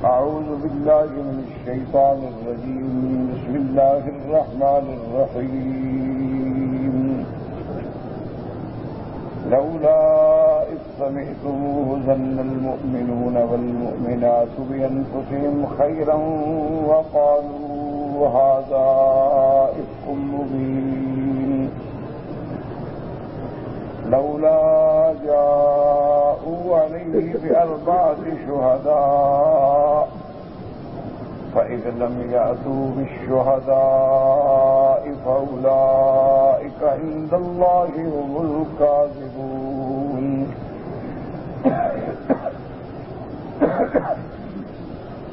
أعوذ بالله من الشيطان الرجيم. بسم الله الرحمن الرحيم. لولا إذ سمعتموه ظن المؤمنون والمؤمنات بأنفسهم خيرا وقالوا هذا إفك مبين. لولا جاءوا عليه بأربعة شهداء فإذ لم يأتوا بالشهداء فأولئك عند الله هم الكاذبون.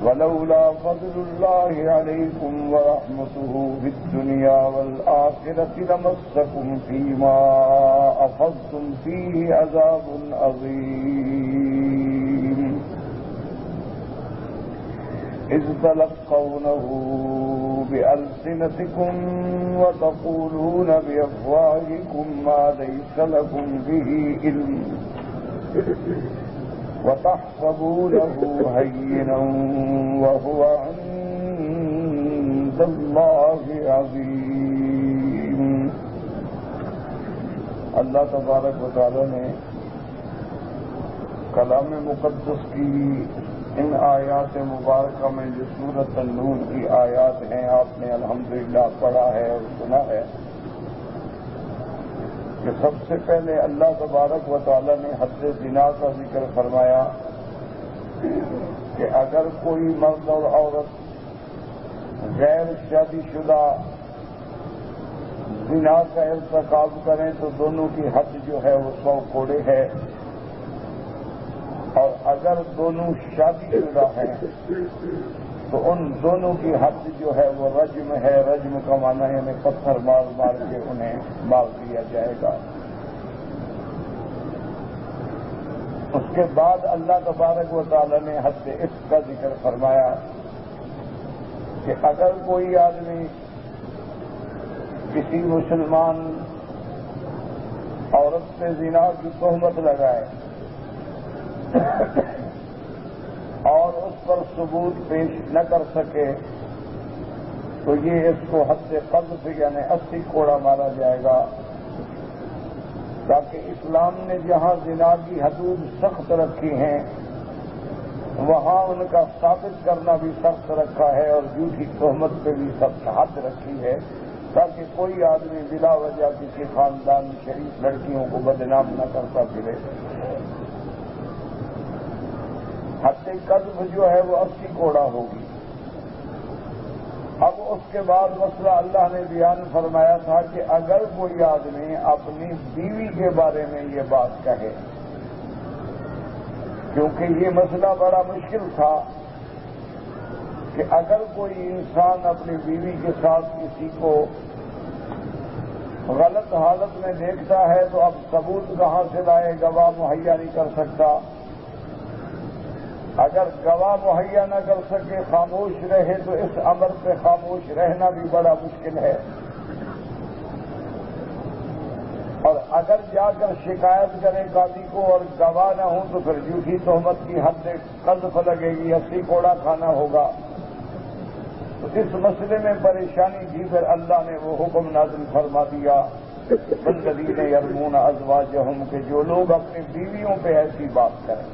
ولولا فضل الله عليكم ورحمته في الدنيا والآخرة لمسكم فيما أفضتم فيه عذاب عظيم. إذ تلقونه بألسنتكم وتقولون بأفواهكم ما ليس لكم به علم وتحسبونه هينا وهو عند الله عظيم. اللہ تبارک و تعالی نے کلام مقدس کی ان آیات مبارکہ میں جو سورۃ النور کی آیات ہیں آپ نے الحمدللہ پڑھا ہے اور سنا ہے کہ سب سے پہلے اللہ تبارک و تعالی نے حد زنا کا ذکر فرمایا کہ اگر کوئی مرد اور عورت غیر شادی شدہ زنا کا ارتکاب کریں تو دونوں کی حد جو ہے وہ 100 کوڑے ہے، اور اگر دونوں شادی شدہ ہیں تو ان دونوں کی حد جو ہے وہ رجم ہے. رجم کا معنی یعنی پتھر مار مار کے انہیں مار دیا جائے گا. اس کے بعد اللہ تبارک و تعالی نے حد عفق کا ذکر فرمایا کہ اگر کوئی آدمی کسی مسلمان عورت سے زنا کی تہمت لگائے اور اس پر ثبوت پیش نہ کر سکے تو یہ اس کو حد قذف یعنی 80 کوڑا مارا جائے گا. تاکہ اسلام نے جہاں زنا کی حدود سخت رکھی ہیں وہاں ان کا ثابت کرنا بھی سخت رکھا ہے اور جھوٹی تہمت پہ بھی سخت حد رکھی ہے تاکہ کوئی آدمی بلا وجہ کسی خاندان شریف لڑکیوں کو بدنام نہ کرتا پھرے. حد قذف جو ہے وہ 80 کوڑا ہوگی. اب اس کے بعد مسئلہ اللہ نے بیان فرمایا تھا کہ اگر کوئی آدمی اپنی بیوی کے بارے میں یہ بات کہے، کیونکہ یہ مسئلہ بڑا مشکل تھا کہ اگر کوئی انسان اپنی بیوی کے ساتھ کسی کو غلط حالت میں دیکھتا ہے تو اب ثبوت کہاں سے لائے؟ گواہ مہیا نہیں کر سکتا. اگر گواہ مہیا نہ کر سکے خاموش رہے تو اس امر پہ خاموش رہنا بھی بڑا مشکل ہے. اور اگر جا کر شکایت کرے قاضی کو اور گواہ نہ ہوں تو پھر جھوٹی تہمت کی حد قذف لگے گی، 80 کوڑا کھانا ہوگا. تو اس مسئلے میں پریشانی تھی. پھر اللہ نے وہ حکم نازل فرما دیا والذین یرمون ازواجہم کہ جو لوگ اپنی بیویوں پہ ایسی بات کریں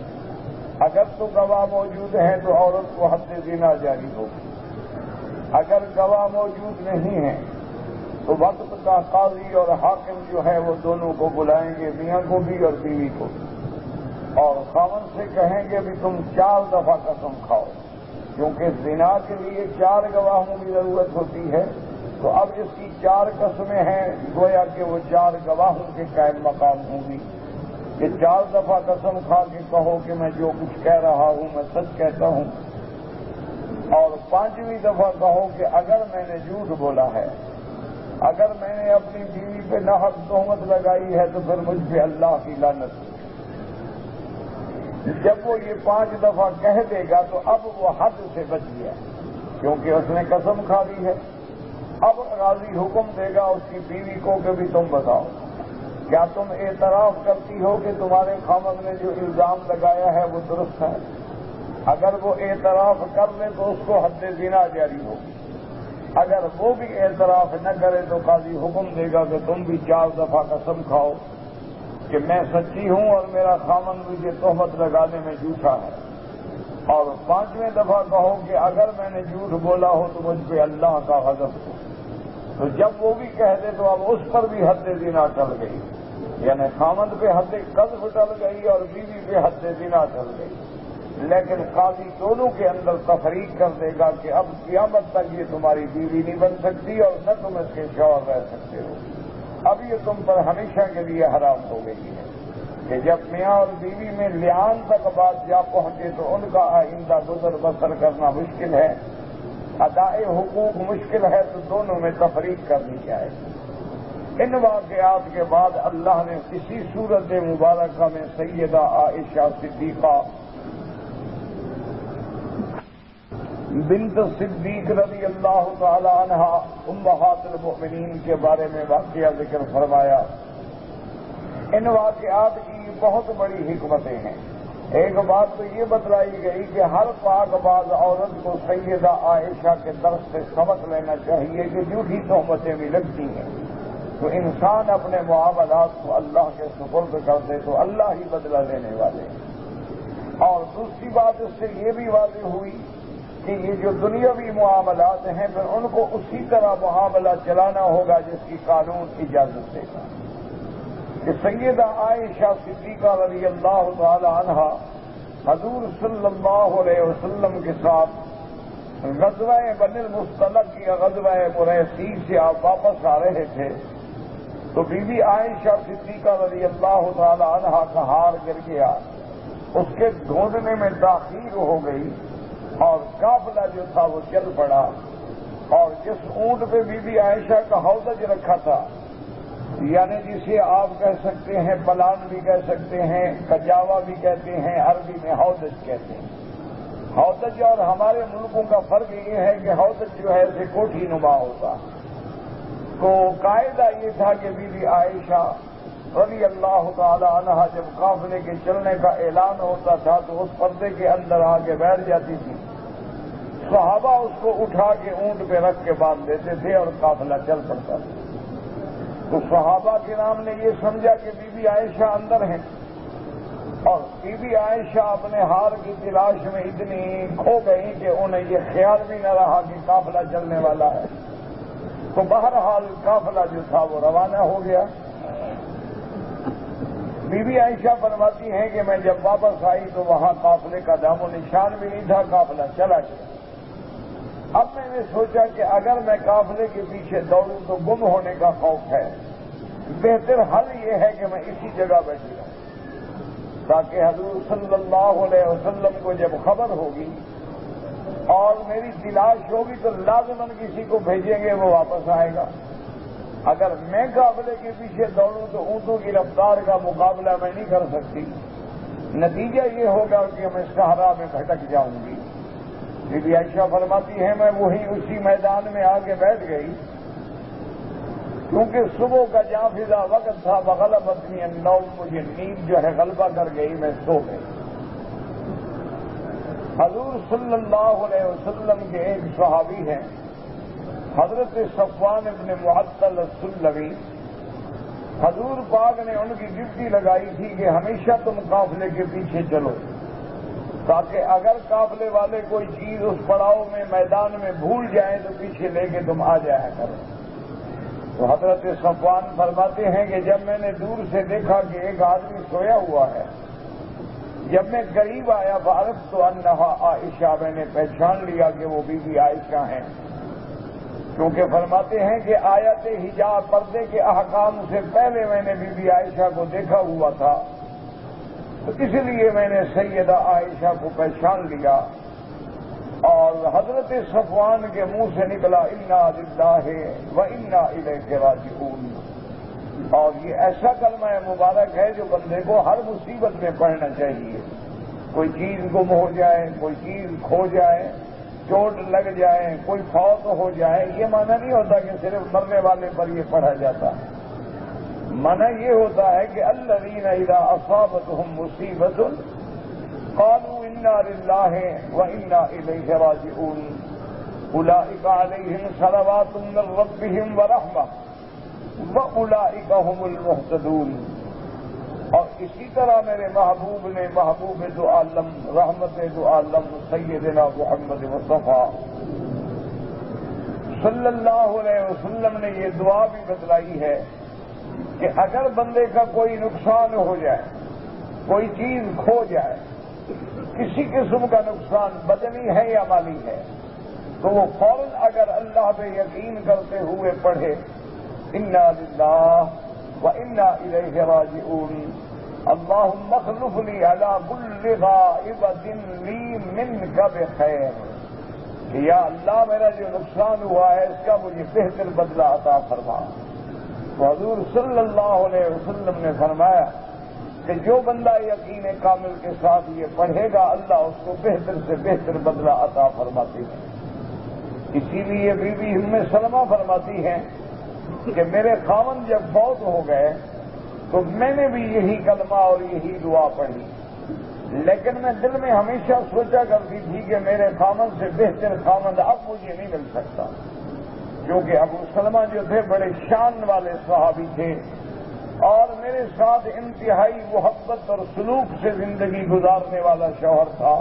اگر تو گواہ موجود ہیں تو عورت کو حد زنا جاری ہوگی. اگر گواہ موجود نہیں ہیں تو وقت کا قاضی اور حاکم جو ہے وہ دونوں کو بلائیں گے، میاں کو بھی اور بیوی کو بھی، اور خاوند سے کہیں گے بھی تم 4 دفعہ قسم کھاؤ، کیونکہ زنا کے لیے 4 گواہوں کی ضرورت ہوتی ہے. تو اب اس کی 4 قسمیں ہیں، گویا کہ وہ 4 گواہوں کے قائم مقام ہوں گی کہ 4 دفعہ قسم کھا کے کہو کہ میں جو کچھ کہہ رہا ہوں میں سچ کہتا ہوں، اور 5ویں دفعہ کہو کہ اگر میں نے جھوٹ بولا ہے، اگر میں نے اپنی بیوی پہ ناحق تہمت لگائی ہے تو پھر مجھ پہ اللہ کی لعنت. جب وہ یہ 5 دفعہ کہہ دے گا تو اب وہ حد سے بچ گیا کیونکہ اس نے قسم کھا دی ہے. اب قاضی حکم دے گا اس کی بیوی کو کہ بھی تم بتاؤ کیا تم اعتراف کرتی ہو کہ تمہارے خاوند نے جو الزام لگایا ہے وہ درست ہے؟ اگر وہ اعتراف کر لے تو اس کو حد زنا جاری ہوگی، اگر وہ بھی اعتراف نہ کرے تو قاضی حکم دے گا کہ تم بھی 4 دفعہ قسم کھاؤ کہ میں سچی ہوں اور میرا خاوند مجھے تہمت لگانے میں جھوٹا ہے، اور 5ویں دفعہ کہو کہ اگر میں نے جھوٹ بولا ہو تو مجھ پہ اللہ کا غضب ہو۔ تو جب وہ بھی کہہ دے تو اب اس پر بھی حد زنا ٹل گئی، یعنی خاوند پہ حد قذف ٹل گئی اور بیوی پہ حد زنا ٹل گئی، لیکن قاضی دونوں کے اندر تفریق کر دے گا کہ اب قیامت تک یہ تمہاری بیوی نہیں بن سکتی اور نہ تم اس کے شوہر رہ سکتے ہو، اب یہ تم پر ہمیشہ کے لیے حرام ہو گئی ہے کہ جب میاں اور بیوی میں لعان تک بات جا پہنچے تو ان کا آئندہ گزر بسر کرنا مشکل ہے، ادائے حقوق مشکل ہے، تو دونوں میں تفریق کرنی چاہیے۔ ان واقعات کے بعد اللہ نے اسی صورت مبارکہ میں سیدہ عائشہ صدیقہ بنت صدیق رضی اللہ تعالی عنہ امہات المؤمنین کے بارے میں واقعہ ذکر فرمایا۔ ان واقعات کی بہت بڑی حکمتیں ہیں۔ ایک بات تو یہ بتلائی گئی کہ ہر پاک باز عورت کو سیدہ عائشہ کے درس سے سبق لینا چاہیے کہ جھوٹی تہمتیں بھی لگتی ہیں تو انسان اپنے معاملات کو اللہ کے سپرد کر دے تو اللہ ہی بدلہ دینے والے ہیں۔ اور دوسری بات اس سے یہ بھی واضح ہوئی کہ یہ جو دنیاوی معاملات ہیں پھر ان کو اسی طرح معاملہ چلانا ہوگا جس کی قانون اجازت دے گا۔ کہ سیدہ عائشہ صدیقہ رضی اللہ تعالی عنہ حضور صلی اللہ علیہ وسلم کے ساتھ غزوہ بنی المصطلق یا غزوہ مریسی سے آپ واپس آ رہے تھے تو بی بی عائشہ صدیقہ رضی اللہ تعالی عنہ کا ہار گر گیا، اس کے ڈھونڈنے میں تاخیر ہو گئی اور قافلہ جو تھا وہ چل پڑا، اور جس اونٹ پہ بی بی عائشہ کا ہودج رکھا تھا، یعنی جسے آپ کہہ سکتے ہیں پلان بھی کہہ سکتے ہیں، کجاوا بھی کہتے ہیں، عربی میں ہودج کہتے ہیں۔ ہودج اور ہمارے ملکوں کا فرق یہ ہے کہ ہودج جو ہے اسے کوٹھی نما ہوتا، تو قاعدہ یہ تھا کہ بی بی عائشہ رضی اللہ تعالی عنہ جب قافلے کے چلنے کا اعلان ہوتا تھا تو اس پردے کے اندر آ کے بیٹھ جاتی تھی، صحابہ اس کو اٹھا کے اونٹ پہ رکھ کے باندھ دیتے تھے اور قافلہ چل پڑتا تھا۔ تو صحابہ کرام نے یہ سمجھا کہ بی بی عائشہ اندر ہیں، اور بی بی عائشہ اپنے ہار کی تلاش میں اتنی کھو گئی کہ انہیں یہ خیال بھی نہ رہا کہ قافلہ چلنے والا ہے، تو بہرحال قافلہ جو تھا وہ روانہ ہو گیا۔ بی بی عائشہ فرماتی ہیں کہ میں جب واپس آئی تو وہاں قافلے کا نام و نشان بھی نہیں تھا، قافلہ چلا گیا۔ اب میں نے سوچا کہ اگر میں قافلے کے پیچھے دوڑوں تو گم ہونے کا خوف ہے، بہتر حل یہ ہے کہ میں اسی جگہ بیٹھی رہوں، تاکہ حضور صلی اللہ علیہ وسلم کو جب خبر ہوگی اور میری تلاش ہوگی تو لازماً کسی کو بھیجیں گے، وہ واپس آئے گا۔ اگر میں قافلے کے پیچھے دوڑوں تو اونٹوں کی رفتار کا مقابلہ میں نہیں کر سکتی، نتیجہ یہ ہوگا کہ میں صحرا میں بھٹک جاؤں گی۔ بی بی عائشہ فرماتی ہے میں وہیں اسی میدان میں آ کے بیٹھ گئی، کیونکہ صبح کا جافزہ وقت تھا، بغلبتنی النوم، مجھے نیند جو ہے غلبہ کر گئی، میں سو گئی۔ حضور صلی اللہ علیہ وسلم کے ایک صحابی ہیں حضرت صفوان ابن معطل السلمی، حضور پاک نے ان کی ڈیوٹی لگائی تھی کہ ہمیشہ تم قافلے کے پیچھے چلو، تاکہ اگر قافلے والے کوئی چیز اس پڑاؤ میں میدان میں بھول جائیں تو پیچھے لے کے تم آ جایا کرو۔ تو حضرت صفوان فرماتے ہیں کہ جب میں نے دور سے دیکھا کہ ایک آدمی سویا ہوا ہے، جب میں قریب آیا فعرفت تو انہا عائشہ، میں نے پہچان لیا کہ وہ بی بی عائشہ ہیں، کیونکہ فرماتے ہیں کہ آیت حجاب پردے کے احکام سے پہلے میں نے بی بی عائشہ کو دیکھا ہوا تھا، تو اس لیے میں نے سیدہ عائشہ کو پہچان لیا۔ اور حضرت صفوان کے منہ سے نکلا انا للہ و انا الیہ راجعون، اور یہ ایسا کلمہ مبارک ہے جو بندے کو ہر مصیبت میں پڑھنا چاہیے۔ کوئی چیز گم ہو جائے، کوئی چیز کھو جائے، چوٹ لگ جائے، کوئی فوت ہو جائے، یہ معنی نہیں ہوتا کہ صرف مرنے والے پر یہ پڑھا جاتا ہے، معنی یہ ہوتا ہے کہ الذین اذا اصابتہم مصیبۃ قالوا انا للہ وانا الیہ راجعون اولئک علیہم صلوات من ربہم ورحمہ واولئک هم المہتدون۔ اور اسی طرح میرے محبوب نے، محبوب دو عالم، رحمت دو عالم سیدنا محمد مصطفیٰ صلی اللہ علیہ وسلم نے یہ دعا بھی بتلائی ہے کہ اگر بندے کا کوئی نقصان ہو جائے، کوئی چیز کھو جائے، کسی قسم کا نقصان بدنی ہے یا مالی ہے، تو وہ فوراً اگر اللہ پہ یقین کرتے ہوئے پڑھے انا للہ وانا الیہ راجعون اللہم اخلف لی علی کل غائبۃ لی منک بخیر، کہ یا اللہ میرا جو نقصان ہوا ہے اس کا مجھے بہتر بدلہ عطا فرما۔ تو حضور صلی اللہ علیہ وسلم نے فرمایا کہ جو بندہ یقین کامل کے ساتھ یہ پڑھے گا اللہ اس کو بہتر سے بہتر بدلہ عطا فرماتی ہے۔ اسی لیے بی بی ام سلمہ فرماتی ہیں کہ میرے خاوند جب فوت ہو گئے تو میں نے بھی یہی کلمہ اور یہی دعا پڑھی، لیکن میں دل میں ہمیشہ سوچا کرتی تھی کہ میرے خاوند سے بہتر خاوند اب مجھے نہیں مل سکتا، کیونکہ ابو سلمہ جو تھے بڑے شان والے صحابی تھے اور میرے ساتھ انتہائی محبت اور سلوک سے زندگی گزارنے والا شوہر تھا۔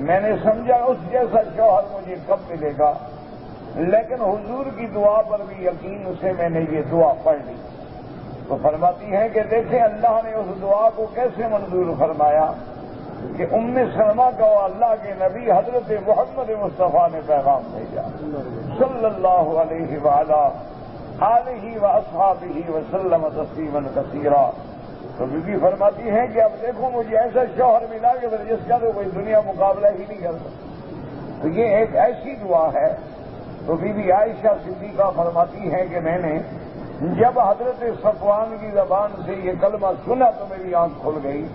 میں نے سمجھا اس جیسا شوہر مجھے کب ملے گا، لیکن حضور کی دعا پر بھی یقین سے میں نے یہ دعا پڑھ لی۔ تو فرماتی ہیں کہ دیکھیں اللہ نے اس دعا کو کیسے منظور فرمایا کہ ام سلمہ کو اللہ کے نبی حضرت محمد مصطفیٰ نے پیغام بھیجا صلی اللہ علیہ وآلہ آلہ واصحابہ وسلم تسلیما کثیرا۔ تو بی بی فرماتی ہیں کہ اب دیکھو مجھے ایسا شوہر ملا کہ جس کا تو کوئی دنیا مقابلہ ہی نہیں کر سکتی۔ تو یہ ایک ایسی دعا ہے۔ تو بی بی عائشہ صدیقہ فرماتی ہیں کہ میں نے جب حضرت صفوان کی زبان سے یہ کلمہ سنا تو میری آنکھ کھل گئی۔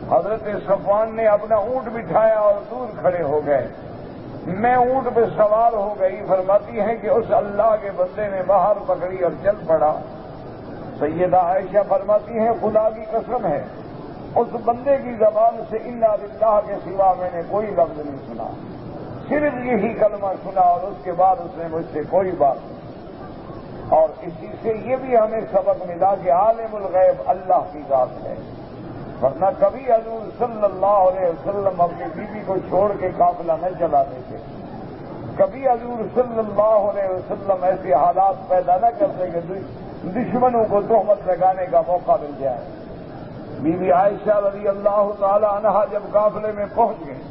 حضرت صفوان نے اپنا اونٹ بٹھایا اور دور کھڑے ہو گئے، میں اونٹ پہ سوار ہو گئی۔ فرماتی ہیں کہ اس اللہ کے بندے نے باہر پکڑی اور چل پڑا۔ سیدہ عائشہ فرماتی ہیں خدا کی قسم ہے اس بندے کی زبان سے انا للہ کے سوا میں نے کوئی لفظ نہیں سنا، صرف یہی کلمہ سنا اور اس کے بعد اس نے مجھ سے کوئی بات نہیں۔ اور اسی سے یہ بھی ہمیں سبق ملا کہ عالم الغیب اللہ کی ذات ہے، ورنہ کبھی حضور صلی اللہ علیہ وسلم اپنی بیوی کو چھوڑ کے قافلہ نہ چلاتے تھے، کبھی حضور صلی اللہ علیہ وسلم ایسے حالات پیدا نہ کرتے کہ دشمنوں کو تہمت لگانے کا موقع مل جائے۔ بی بی عائشہ رضی اللہ تعالی عنہا جب قافلے میں پہنچ گئے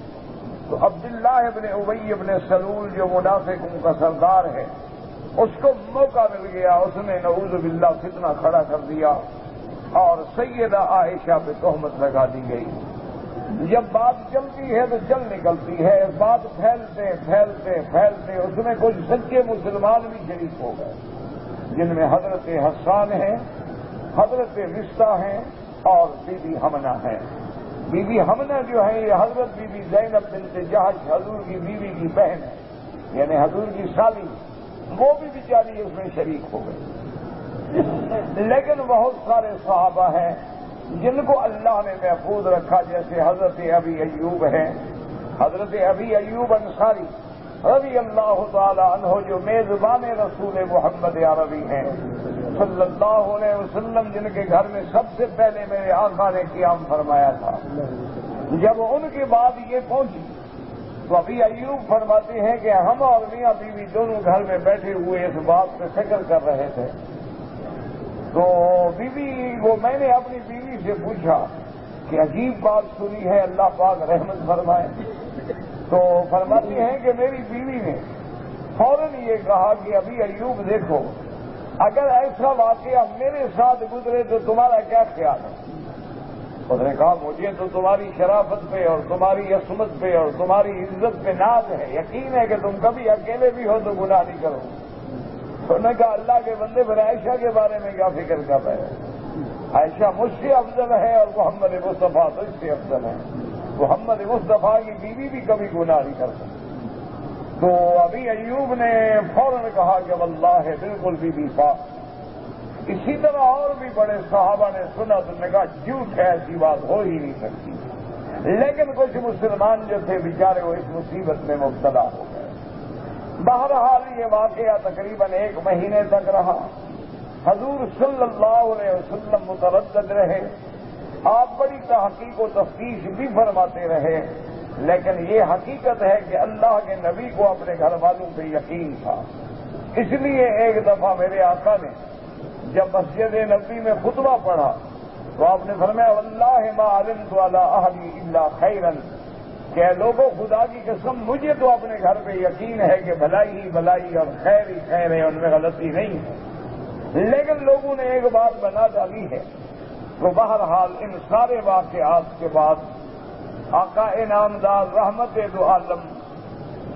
تو عبداللہ ابن ابی ابن سلول جو منافقوں کا سردار ہے اس کو موقع مل گیا، اس نے نعوذ باللہ فتنہ کھڑا کر دیا اور سیدہ عائشہ پہ تہمت لگا دی گئی۔ جب بات چلتی ہے تو چل نکلتی ہے، بات پھیلتے پھیلتے پھیلتے اس میں کچھ سچے مسلمان بھی شریک ہو گئے، جن میں حضرت حسان ہیں، حضرت رشتہ ہیں اور بی بی حمنہ ہیں۔ بی بی حمنہ جو ہے یہ حضرت بی بی زینب بنت جہش حضور کی بیوی کی بہن ہے، یعنی حضور کی سالی، وہ بھی بیچاری اس میں شریک ہو گئی۔ لیکن بہت سارے صحابہ ہیں جن کو اللہ نے محفوظ رکھا، جیسے حضرت ابی ایوب ہیں، حضرت ابی ایوب انصاری رضی اللہ تعالی عنہ جو میزبان رسول محمد عربی ہیں صلی اللہ علیہ وسلم، جن کے گھر میں سب سے پہلے میرے آقا نے قیام فرمایا تھا۔ جب ان کی بات یہ پہنچی تو ابھی ایوب فرماتے ہیں کہ ہم اور میاں بیوی دونوں گھر میں بیٹھے ہوئے اس بات پہ فکر کر رہے تھے، تو بیوی وہ میں نے اپنی بیوی سے پوچھا کہ عجیب بات سنی ہے، اللہ پاک رحمت فرمائے۔ تو فرماتی ہیں کہ میری بیوی نے فوراً یہ کہا کہ ابھی ایوب دیکھو اگر ایسا واقعہ میرے ساتھ گزرے تو تمہارا کیا خیال ہے؟ اس نے کہا مجھے تو تمہاری شرافت پہ اور تمہاری عصمت پہ اور تمہاری عزت پہ ناز ہے، یقین ہے کہ تم کبھی اکیلے بھی ہو تو گناہ نہیں کرو۔ تو نے کہا اللہ کے بندے پھر عائشہ کے بارے میں کیا فکر کر رہے ہیں؟ عائشہ مجھ سے افضل ہے اور محمد مصطفیٰ تجھ سے افضل ہے، محمد مصطفیٰ کی بیوی بھی کبھی گناہ نہیں کر سکتی۔ تو ابھی ایوب نے فوراً کہا کہ واللہ ہے بالکل بیوی پاک۔ اسی طرح اور بھی بڑے صحابہ نے سنا تو نے کہا جھوٹ ہے، ایسی بات ہو ہی نہیں سکتی۔ لیکن کچھ مسلمان جو تھے بیچارے وہ اس مصیبت میں مبتلا ہو گئے۔ بہرحال یہ واقعہ تقریباً 1 مہینے تک رہا۔ حضور صلی اللہ علیہ وسلم متردد رہے، آپ بڑی تحقیق و تفتیش بھی فرماتے رہے، لیکن یہ حقیقت ہے کہ اللہ کے نبی کو اپنے گھر والوں پہ یقین تھا۔ اس لیے ایک دفعہ میرے آقا نے جب مسجد نبوی میں خطبہ پڑھا تو آپ نے فرمایا واللہ ما علمت علی اہلی الا خیرا، کہ لوگوں خدا کی قسم مجھے تو اپنے گھر پہ یقین ہے کہ بھلائی ہی بھلائی اور خیر ہی خیر ہے، ان میں غلطی نہیں ہے، لیکن لوگوں نے ایک بات بنا ڈالی ہے۔ تو بہرحال ان سارے واقعات کے بعد آقا انعامدار رحمت دو عالم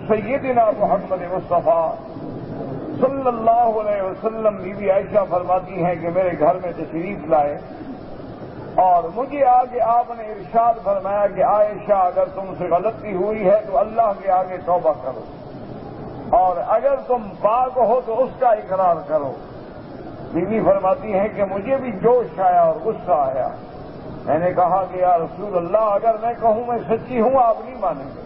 سیدنا محمد مصطفیٰ صلی اللہ علیہ وسلم بی بی عائشہ فرماتی ہیں کہ میرے گھر میں تشریف لائے اور مجھے آگے آپ نے ارشاد فرمایا کہ عائشہ اگر تم سے غلطی ہوئی ہے تو اللہ کے آگے توبہ کرو، اور اگر تم پاک ہو تو اس کا اقرار کرو۔ بی بی فرماتی ہیں کہ مجھے بھی جوش آیا اور غصہ آیا، میں نے کہا کہ یا رسول اللہ اگر میں کہوں میں سچی ہوں آپ نہیں مانیں گے،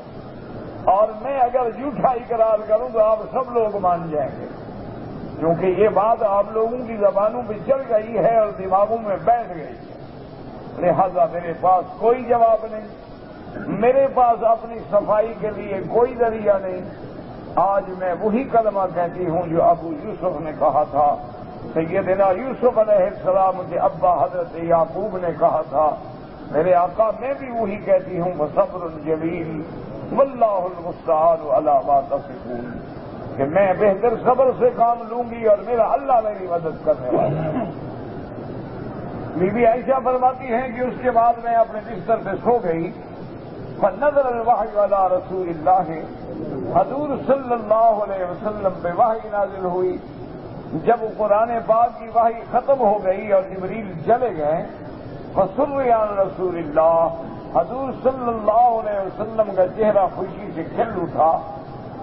اور میں اگر جھوٹا اقرار کروں تو آپ سب لوگ مان جائیں گے، کیونکہ یہ بات آپ لوگوں کی زبانوں پہ چل گئی ہے اور دماغوں میں بیٹھ گئی ہے، لہذا میرے پاس کوئی جواب نہیں، میرے پاس اپنی صفائی کے لیے کوئی ذریعہ نہیں۔ آج میں وہی کلمہ کہتی ہوں جو ابو یوسف نے کہا تھا، سیدنا یوسف علیہ السلام کے ابا حضرت یعقوب نے کہا تھا، میرے آقا میں بھی وہی کہتی ہوں وصبر جمیل واللہ المستعان علی ما تصفون، کہ میں بہتر صبر سے کام لوں گی اور میرا اللہ میری مدد کرنے والا ہے۔ بی بی عائشہ فرماتی ہیں کہ اس کے بعد میں اپنے بستر پہ سو گئی، فنزل الوحی علی رسول اللہ، حضور صلی اللہ علیہ وسلم پہ وحی نازل ہوئی۔ جب قرآن پاک کی وحی ختم ہو گئی اور جبریل چلے گئے، فسر عن رسول اللہ، حضور صلی اللہ علیہ وسلم کا چہرہ خوشی سے کھل اٹھا،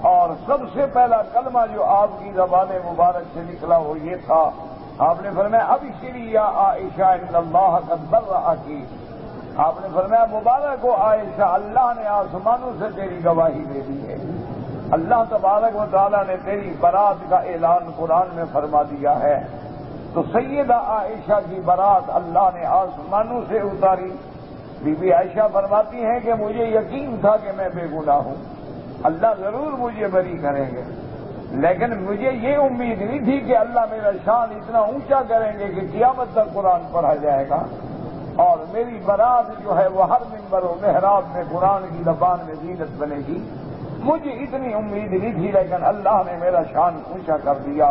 اور سب سے پہلا کلمہ جو آپ کی زبان مبارک سے نکلا وہ یہ تھا، آپ نے فرمایا ابشری یا عائشہ ان اللہ قد برأکی، آپ نے فرمایا مبارک ہو عائشہ، اللہ نے آسمانوں سے تیری گواہی دے دی ہے، اللہ تبارک و تعالیٰ نے تیری برات کا اعلان قرآن میں فرما دیا ہے۔ تو سیدہ عائشہ کی برات اللہ نے آسمانوں سے اتاری۔ بی بی عائشہ فرماتی ہیں کہ مجھے یقین تھا کہ میں بے گناہ ہوں، اللہ ضرور مجھے بری کریں گے، لیکن مجھے یہ امید نہیں تھی کہ اللہ میرا شان اتنا اونچا کریں گے کہ قیامت تک قرآن پڑھا جائے گا، اور میری برات جو ہے وہ ہر منبر و محراب میں قرآن کی زبان میں زینت بنے گی۔ مجھے اتنی امید نہیں تھی، لیکن اللہ نے میرا شان اونچا کر دیا۔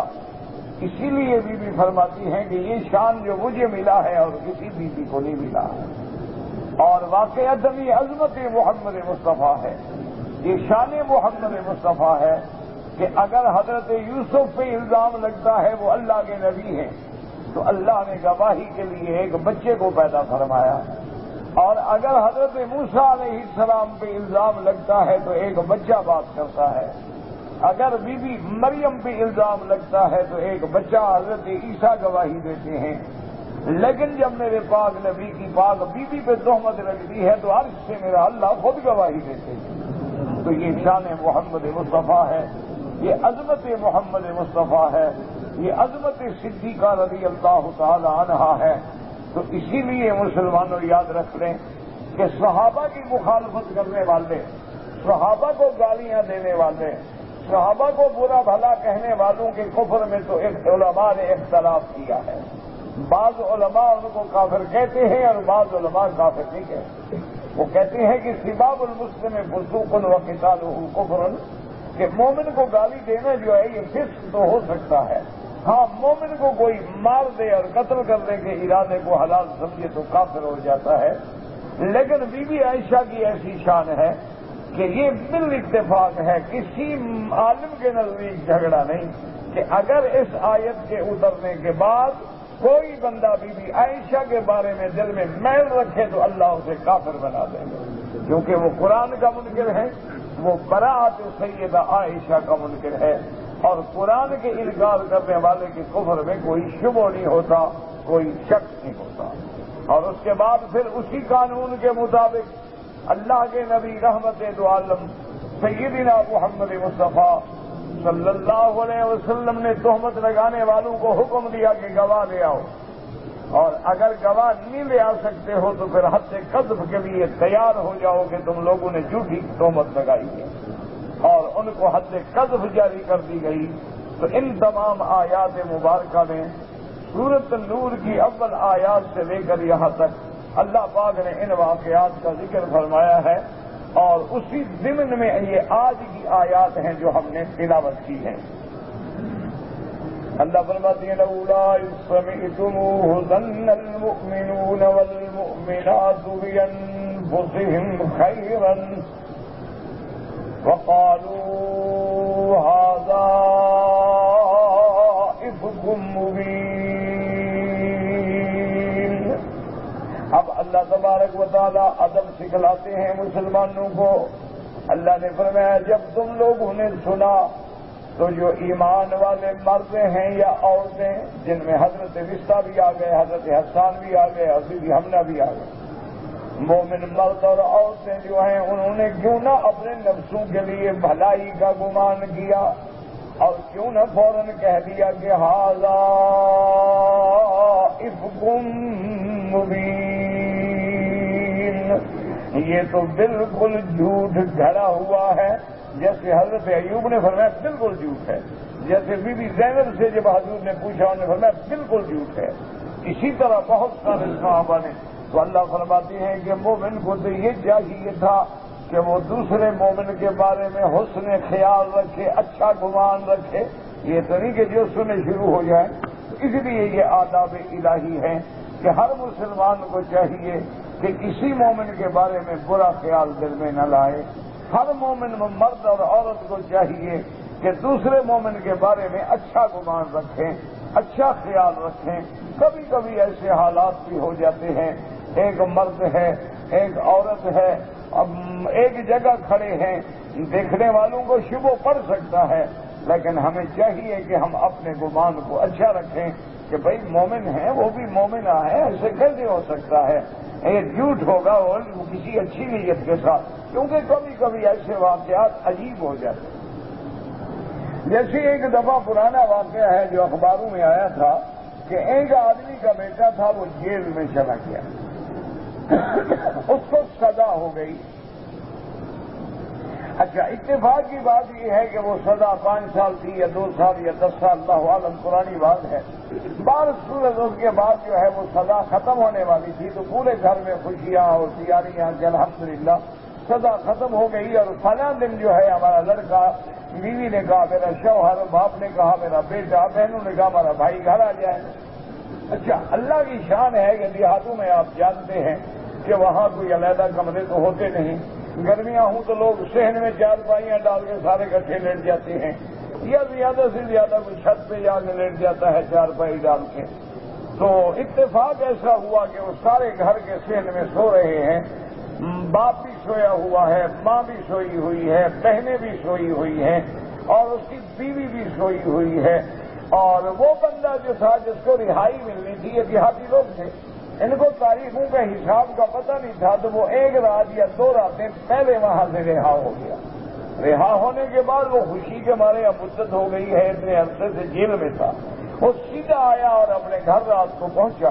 اسی لیے بی بی فرماتی ہیں کہ یہ شان جو مجھے ملا ہے اور کسی بی بی کو نہیں ملا ہے، اور واقعتاً یہ عظمت محمد مصطفیٰ ہے، یہ شان محمد مصطفیٰ ہے کہ اگر حضرت یوسف پہ الزام لگتا ہے وہ اللہ کے نبی ہیں، تو اللہ نے گواہی کے لیے ایک بچے کو پیدا فرمایا، اور اگر حضرت موسیٰ علیہ السلام پہ الزام لگتا ہے تو ایک بچہ بات کرتا ہے، اگر بی بی مریم پہ الزام لگتا ہے تو ایک بچہ حضرت عیسیٰ گواہی دیتے ہیں، لیکن جب میرے پاک نبی کی پاک بی بی پہ تہمت لگتی ہے تو عرش سے میرا اللہ خود گواہی دیتے ہیں۔ تو یہ شان محمد مصطفیٰ ہے، یہ عظمت محمد مصطفیٰ ہے، یہ عظمت صدیقہ رضی اللہ تعالی عنہا ہے۔ تو اسی لیے مسلمانوں یاد رکھ لیں کہ صحابہ کی مخالفت کرنے والے، صحابہ کو گالیاں دینے والے، صحابہ کو برا بھلا کہنے والوں کے کفر میں تو علماء نے اختلاف کیا ہے، بعض علماء ان کو کافر کہتے ہیں اور بعض علماء کافر نہیں کہتے۔ وہ کہتے ہیں کہ سباب المسلم فسوق و قتالہ کفر، کہ مومن کو گالی دینا جو ہے یہ فسق تو ہو سکتا ہے، ہاں مومن کو کوئی مار دے اور قتل کرنے کے ارادے کو حلال سمجھے تو کافر ہو جاتا ہے، لیکن بی بی عائشہ کی ایسی شان ہے کہ یہ بال اتفاق ہے، کسی عالم کے نزدیک جھگڑا نہیں کہ اگر اس آیت کے اترنے کے بعد کوئی بندہ بی بی عائشہ کے بارے میں دل میں میل رکھے تو اللہ اسے کافر بنا دے گا، کیونکہ وہ قرآن کا منکر ہے، وہ براءت سیدہ عائشہ کا منکر ہے، اور قرآن کے انکار کرنے والے کے کفر میں کوئی شبہ نہیں ہوتا، کوئی شک نہیں ہوتا۔ اور اس کے بعد پھر اسی قانون کے مطابق اللہ کے نبی رحمت دو عالم سیدنا محمد مصطفیٰ صلی اللہ علیہ وسلم نے تہمت لگانے والوں کو حکم دیا کہ گواہ لے آؤ، اور اگر گواہ نہیں لے آ سکتے ہو تو پھر حد قذف کے لیے تیار ہو جاؤ کہ تم لوگوں نے جھوٹی تہمت لگائی ہے، اور ان کو حد قذف جاری کر دی گئی۔ تو ان تمام آیات مبارکہ میں سورۃ النور کی اول آیات سے لے کر یہاں تک اللہ پاک نے ان واقعات کا ذکر فرمایا ہے، اور اسی ضمن میں یہ آج کی آیات ہیں جو ہم نے تلاوت کی ہیں۔ اللہ فرماتے ہیں لولا اذ سمعتموه ظن المؤمنون والمؤمنات بأنفسهم خيرا وقالوا هذا إفك مبين۔ اب اللہ تبارک و تعالی ادب سکھلاتے ہیں مسلمانوں کو۔ اللہ نے فرمایا جب تم لوگوں نے سنا تو جو ایمان والے مرد ہیں یا عورتیں، جن میں حضرت وسطیٰ بھی آ گئے، حضرت حسان بھی آ گئے، حضرت حمنہ بھی آ گئے، مومن مرد اور عورتیں جو ہیں انہوں نے کیوں نہ اپنے نفسوں کے لیے بھلائی کا گمان کیا، اور کیوں نہ فوراً کہہ دیا کہ ھذا افک مبین، یہ تو بالکل جھوٹ گھڑا ہوا ہے۔ جیسے حضرت ایوب نے فرمایا بالکل جھوٹ ہے، جیسے بی بی زینب سے جب حضور نے پوچھا انہوں نے فرمایا بالکل جھوٹ ہے، اسی طرح بہت سارے صحابہ نے۔ تو اللہ فرماتے ہیں کہ مومن کو تو یہ چاہیے تھا کہ وہ دوسرے مومن کے بارے میں حسن خیال رکھے، اچھا گمان رکھے، یہ تو نہیں کہ جو سنے شروع ہو جائے۔ اس لیے یہ آداب الہی ہیں کہ ہر مسلمان کو چاہیے کہ کسی مومن کے بارے میں برا خیال دل میں نہ لائے۔ ہر مومن مرد اور عورت کو چاہیے کہ دوسرے مومن کے بارے میں اچھا گمان رکھیں، اچھا خیال رکھیں۔ کبھی کبھی ایسے حالات بھی ہو جاتے ہیں، ایک مرد ہے ایک عورت ہے، اب ایک جگہ کھڑے ہیں، دیکھنے والوں کو شبہ پڑ سکتا ہے، لیکن ہمیں چاہیے کہ ہم اپنے گمان کو اچھا رکھیں کہ بھئی مومن ہیں، وہ بھی مومنہ ہے، ایسے کیسے ہو سکتا ہے، یہ جھوٹ ہوگا اور کسی اچھی نیت کے ساتھ، کیونکہ کبھی کبھی ایسے واقعات عجیب ہو جاتے ہیں۔ جیسے ایک دفعہ پرانا واقعہ ہے جو اخباروں میں آیا تھا کہ ایک آدمی کا بیٹا تھا وہ جیل میں چلا گیا، اس کو سزا ہو گئی۔ اچھا، اتفاق کی بات یہ ہے کہ وہ سزا 5 سال تھی یا 2 سال یا 10 سال، اللہ عالم، پرانی بات ہے۔ بار صورت اس کے بعد جو ہے وہ سزا ختم ہونے والی تھی، تو پورے گھر میں خوشیاں اور تیاریاں کہ الحمدللہ سزا ختم ہو گئی، اور فلاں دن جو ہے ہمارا لڑکا، بیوی نے کہا میرا شوہر، باپ نے کہا میرا بیٹا، بہنوں نے کہا ہمارا بھائی گھر آ جائے۔ اچھا، اللہ کی شان ہے کہ دیہاتوں میں آپ جانتے ہیں کہ وہاں کوئی علیحدہ کمرے تو ہوتے نہیں، گرمیاں ہوں تو لوگ صحن میں 4 پائیاں ڈال کے سارے اکٹھے لیٹ جاتے ہیں، یا زیادہ سے زیادہ کوئی چھت پہ جا کے لیٹ جاتا ہے 4 پائی ڈال کے۔ تو اتفاق ایسا ہوا کہ وہ سارے گھر کے صحن میں سو رہے ہیں، باپ بھی سویا ہوا ہے، ماں بھی سوئی ہوئی ہے، بہنیں بھی سوئی ہوئی ہیں، اور اس کی بیوی بھی سوئی ہوئی ہے، اور وہ بندہ جو تھا جس کو رہائی ملنی تھی، یہ دیہاتی لوگ تھے، ان کو تاریخوں کا حساب کا پتہ نہیں تھا، تو وہ 1 رات یا 2 راتیں پہلے وہاں سے رہا ہو گیا۔ رہا ہونے کے بعد وہ خوشی کے مارے اب مدت ہو گئی ہے، اتنے عرصے سے جیل میں تھا، وہ سیدھا آیا اور اپنے گھر رات کو پہنچا،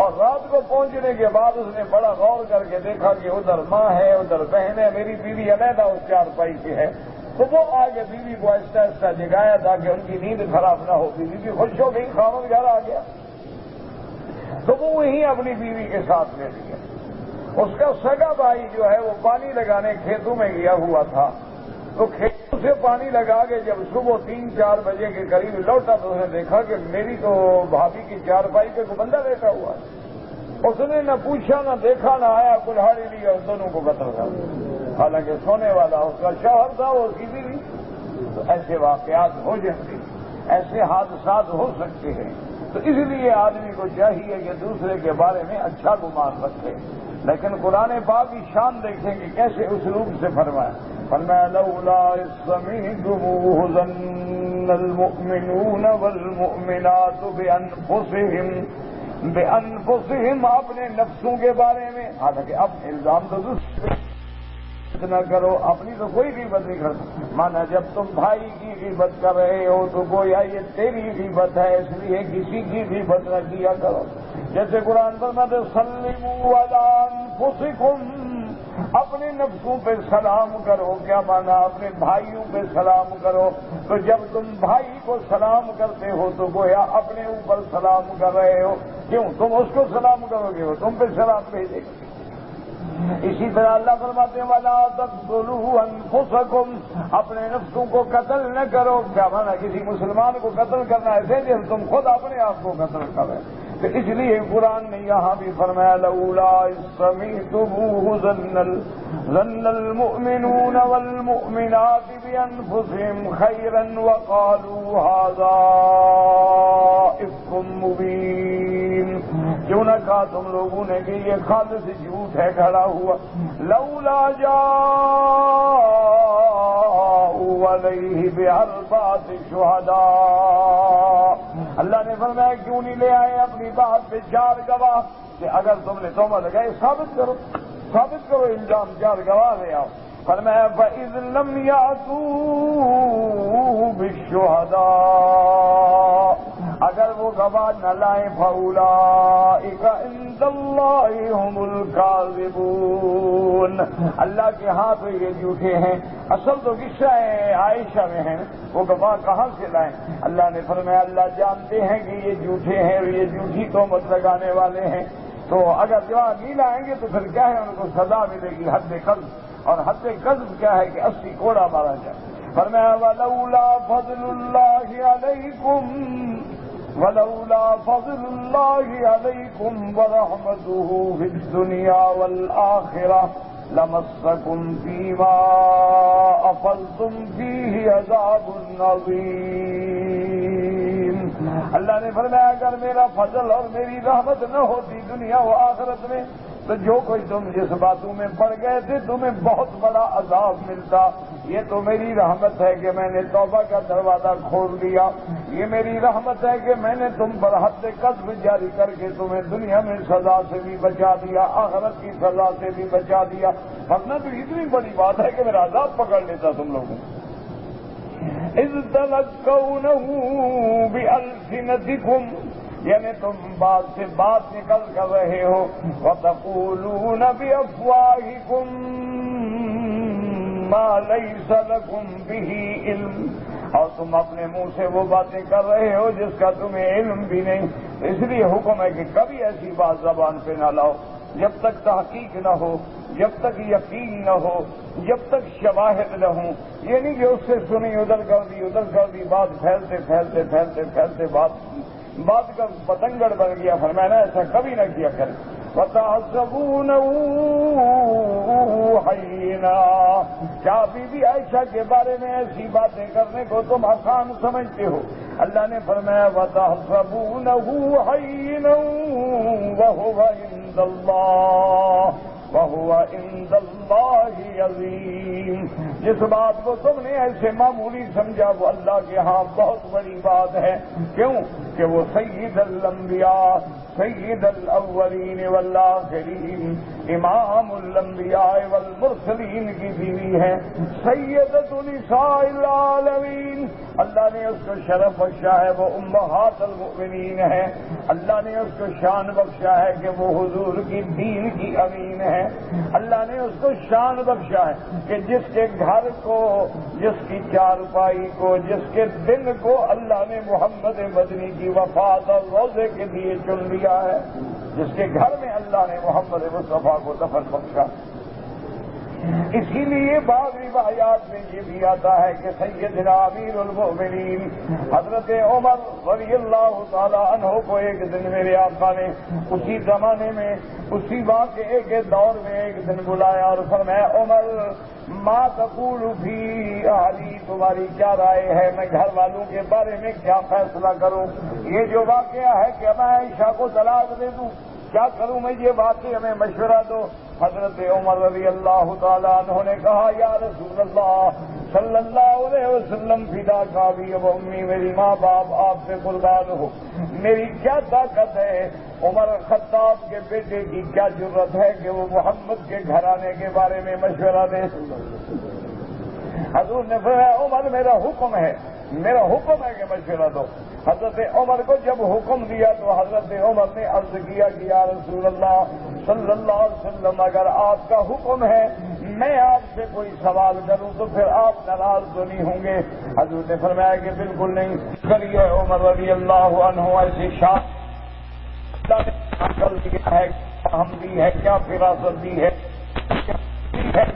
اور رات کو پہنچنے کے بعد اس نے بڑا غور کر کے دیکھا کہ ادھر ماں ہے، ادھر بہن ہے، میری بیوی علیحدہ اس 4 پائی سے ہے۔ تو وہ آگے بیوی کو آہستہ آہستہ جگایا تاکہ ان کی نیند خراب نہ ہو۔ بیوی بھی خوش ہو گئی، خاوند گھر آ گیا، تو وہ وہیں اپنی بیوی کے ساتھ لے لیا۔ اس کا سگا بھائی جو ہے وہ پانی لگانے کھیتوں میں گیا ہوا تھا، تو کھیتوں سے پانی لگا کے جب صبح 3-4 بجے کے قریب لوٹا تو اس نے دیکھا کہ میری تو بھابھی کی 4 پائی پہ کوئی بندہ لیٹا ہوا ہے۔ اس نے نہ پوچھا نہ دیکھا نہ آیا، کلہاڑی لی اور دونوں کو قتل کر دیا، حالانکہ سونے والا اس کا شوہر تھا، وہ اس کی بیوی۔ تو ایسے واقعات ہو جاتے ہیں، ایسے حادثات ہو سکتے ہیں، تو اس لیے آدمی کو چاہیے کہ دوسرے کے بارے میں اچھا گمان رکھے۔ لیکن قرآن پاک کی شان دیکھیں کہ کیسے اسلوب سے فرمایا لولا اذ سمعتموه ظن المؤمنون والمؤمنات بانفسهم اپنے نفسوں کے بارے میں، حالانکہ اب الزام تو دوسرے نہ کرو، اپنی تو کوئی غیبت نہیں کرتا، مانا جب تم بھائی کی غیبت کر رہے ہو تو گویا یہ تیری غیبت ہے، اس لیے کسی کی غیبت نہ کیا کرو۔ جیسے قرآن فرماتے سلموا علی انفسکم، اپنے نفسوں پہ سلام کرو، کیا مانا اپنے بھائیوں پہ سلام کرو۔ تو جب تم بھائی کو سلام کرتے ہو تو گویا اپنے اوپر سلام کر رہے ہو، کیوں؟ تم اس کو سلام کرو گے، وہ تم پہ سلام بھیجے گا۔ اسی طرح اللہ فرماتے ہیں وَلَا تَقْتُلُوا أَنفُسَكُمْ، اپنے نفسوں کو قتل نہ کرو، کیا مانا کسی مسلمان کو قتل کرنا ایسے جب تم خود اپنے آپ کو قتل کرے۔ تو اس لیے قرآن نے یہاں بھی فرمایا لولا إذ سمعتموه ظن المؤمنون والمؤمنات بأنفسهم خيرا وقالوا هذا إفك مبين، کیوں نہ کہا تم لوگوں نے کہ یہ خالص جھوٹ ہے کھڑا ہوا۔ لولا جاءوا علیہ بأربعة شہداء، اللہ نے فرمایا کیوں نہیں لے آئے اپنی بات پہ 4 گواہ، کہ اگر تم نے تہمت لگائی ثابت کرو الزام، 4 گواہ لے آؤ۔ فرمایا فَإِذْ لَمْ يَأْتُوا بِالشُّهَدَاءِ، اگر وہ گواہ نہ لائیں فَأُولَٰئِكَ عِندَ اللَّهِ هُمُ الْكَاذِبُونَ، اللہ کے ہاں تو یہ جھوٹے ہیں۔ اصل تو قصہ عائشہ میں ہے، وہ گواہ کہاں سے لائیں؟ اللہ نے فرمایا اللہ جانتے ہیں کہ یہ جھوٹے ہیں اور یہ جھوٹی تہمت لگانے والے ہیں، تو اگر گواہ نہیں لائیں گے تو پھر کیا ہے، ان کو سزا ملے گی حد قذف، اور حد قذف کیا ہے کہ 80 کوڑا مارا جائے۔ فرمایا وَلَوْلَا فَضْلُ اللَّهِ عَلَيْكُمْ وَرَحْمَتُهُ فِي الدُّنْيَا وَالْآخِرَةِ لَمَسَّكُمْ فِيمَا أَفَضْتُمْ فِيهِ عَذَابٌ عَظِيمٌ، اللہ نے فرمایا اگر میرا فضل اور میری رحمت نہ ہوتی دنیا و آخرت میں تو جو کچھ تم جس باتوں میں پڑ گئے تھے تمہیں بہت بڑا عذاب ملتا۔ یہ تو میری رحمت ہے کہ میں نے توبہ کا دروازہ کھول دیا، یہ میری رحمت ہے کہ میں نے تم پر حد قذف جاری کر کے تمہیں دنیا میں سزا سے بھی بچا دیا، آخرت کی سزا سے بھی بچا دیا، ورنہ تو اتنی بڑی بات ہے کہ میرا عذاب پکڑ لیتا تم لوگوں۔ اذ تلقونه بألسنتكم، یعنی تم بات سے بات نکل کر رہے ہو، وَتَقُولُونَ بِأَفْوَاهِكُمْ مَا لَيْسَ لَكُمْ بِهِ عِلْمٌ، اور تم اپنے منہ سے وہ باتیں کر رہے ہو جس کا تمہیں علم بھی نہیں۔ اس لیے حکم ہے کہ کبھی ایسی بات زبان پہ نہ لاؤ جب تک تحقیق نہ ہو، جب تک یقین نہ ہو، جب تک شواہد نہ ہوں۔ یہ نہیں کہ اس سے سنی ادھر کر دی بات پھیلتے بات کا پتنگڑ بن گیا۔ فرمایا ایسا کبھی نہ کیا کرے۔ وَتَحْسَبُونَهُ هَيِّنًا، کیا بی بی عائشہ کے بارے میں ایسی باتیں کرنے کو تم آسان سمجھتے ہو؟ اللہ نے فرمایا وَتَحْسَبُونَهُ هَيِّنًا وَهُوَ عِندَ اللَّهِ عَظِيمٌ، جس بات کو تم نے ایسے معمولی سمجھا وہ اللہ کے ہاں بہت بڑی بات ہے۔ کیوں کہ وہ سید الانبیاء، سید الاولین والآخرین، امام الانبیاء والمرسلین کی بیوی ہے، سیدۃ نساء العالمین، اللہ نے اس کو شرف بخشا ہے وہ امہات المؤمنین ہے، اللہ نے اس کو شان بخشا ہے کہ وہ حضور کی دین کی امین ہے، اللہ نے اس کو شان بخشا ہے کہ جس کے گھر کو، جس کی چارپائی کو، جس کے دن کو اللہ نے محمد مدنی کی وفات اور روزے کے لیے چن لیا ہے، جس کے گھر میں اللہ نے محمد مصطفیٰ کو دفن بخشا۔ اسی لیے بعض روایات میں یہ بھی آتا ہے کہ سیدنا امیر المؤمنین حضرت عمر رضی اللہ تعالی عنہ کو ایک دن میرے آقا نے اسی زمانے میں، اسی واقعے کے دور میں ایک دن بلایا اور فرمایا عمر ما تقول فی اہلی، تمہاری کیا رائے ہے، میں گھر والوں کے بارے میں کیا فیصلہ کروں؟ یہ جو واقعہ ہے کہ میں عائشہ کو طلاق دے دوں، کیا کروں میں؟ یہ واقعہ ہمیں مشورہ دو۔ حضرت عمر رضی اللہ تعالیٰ عنہ نے کہا یا رسول اللہ صلی اللہ علیہ وسلم فدا کا بھی اب امی میری ماں باپ آپ سے قربان ہو، میری کیا طاقت ہے، عمر خطاب کے بیٹے کی کیا ضرورت ہے کہ وہ محمد کے گھرانے کے بارے میں مشورہ دے۔ حضور نے فرمایا عمر میرا حکم ہے کہ مشورہ دو۔ حضرت عمر کو جب حکم دیا تو حضرت عمر نے عرض کیا کہ یا رسول اللہ صلی اللہ علیہ وسلم اگر آپ کا حکم ہے میں آپ سے کوئی سوال کروں تو پھر آپ ناراض تو نہیں ہوں گے؟ حضور نے فرمایا کہ بالکل نہیں۔ کریے عمر رضی اللہ عنہ ایسی شان دیا ہے، ہم دی ہے، کیا فراست دی ہے،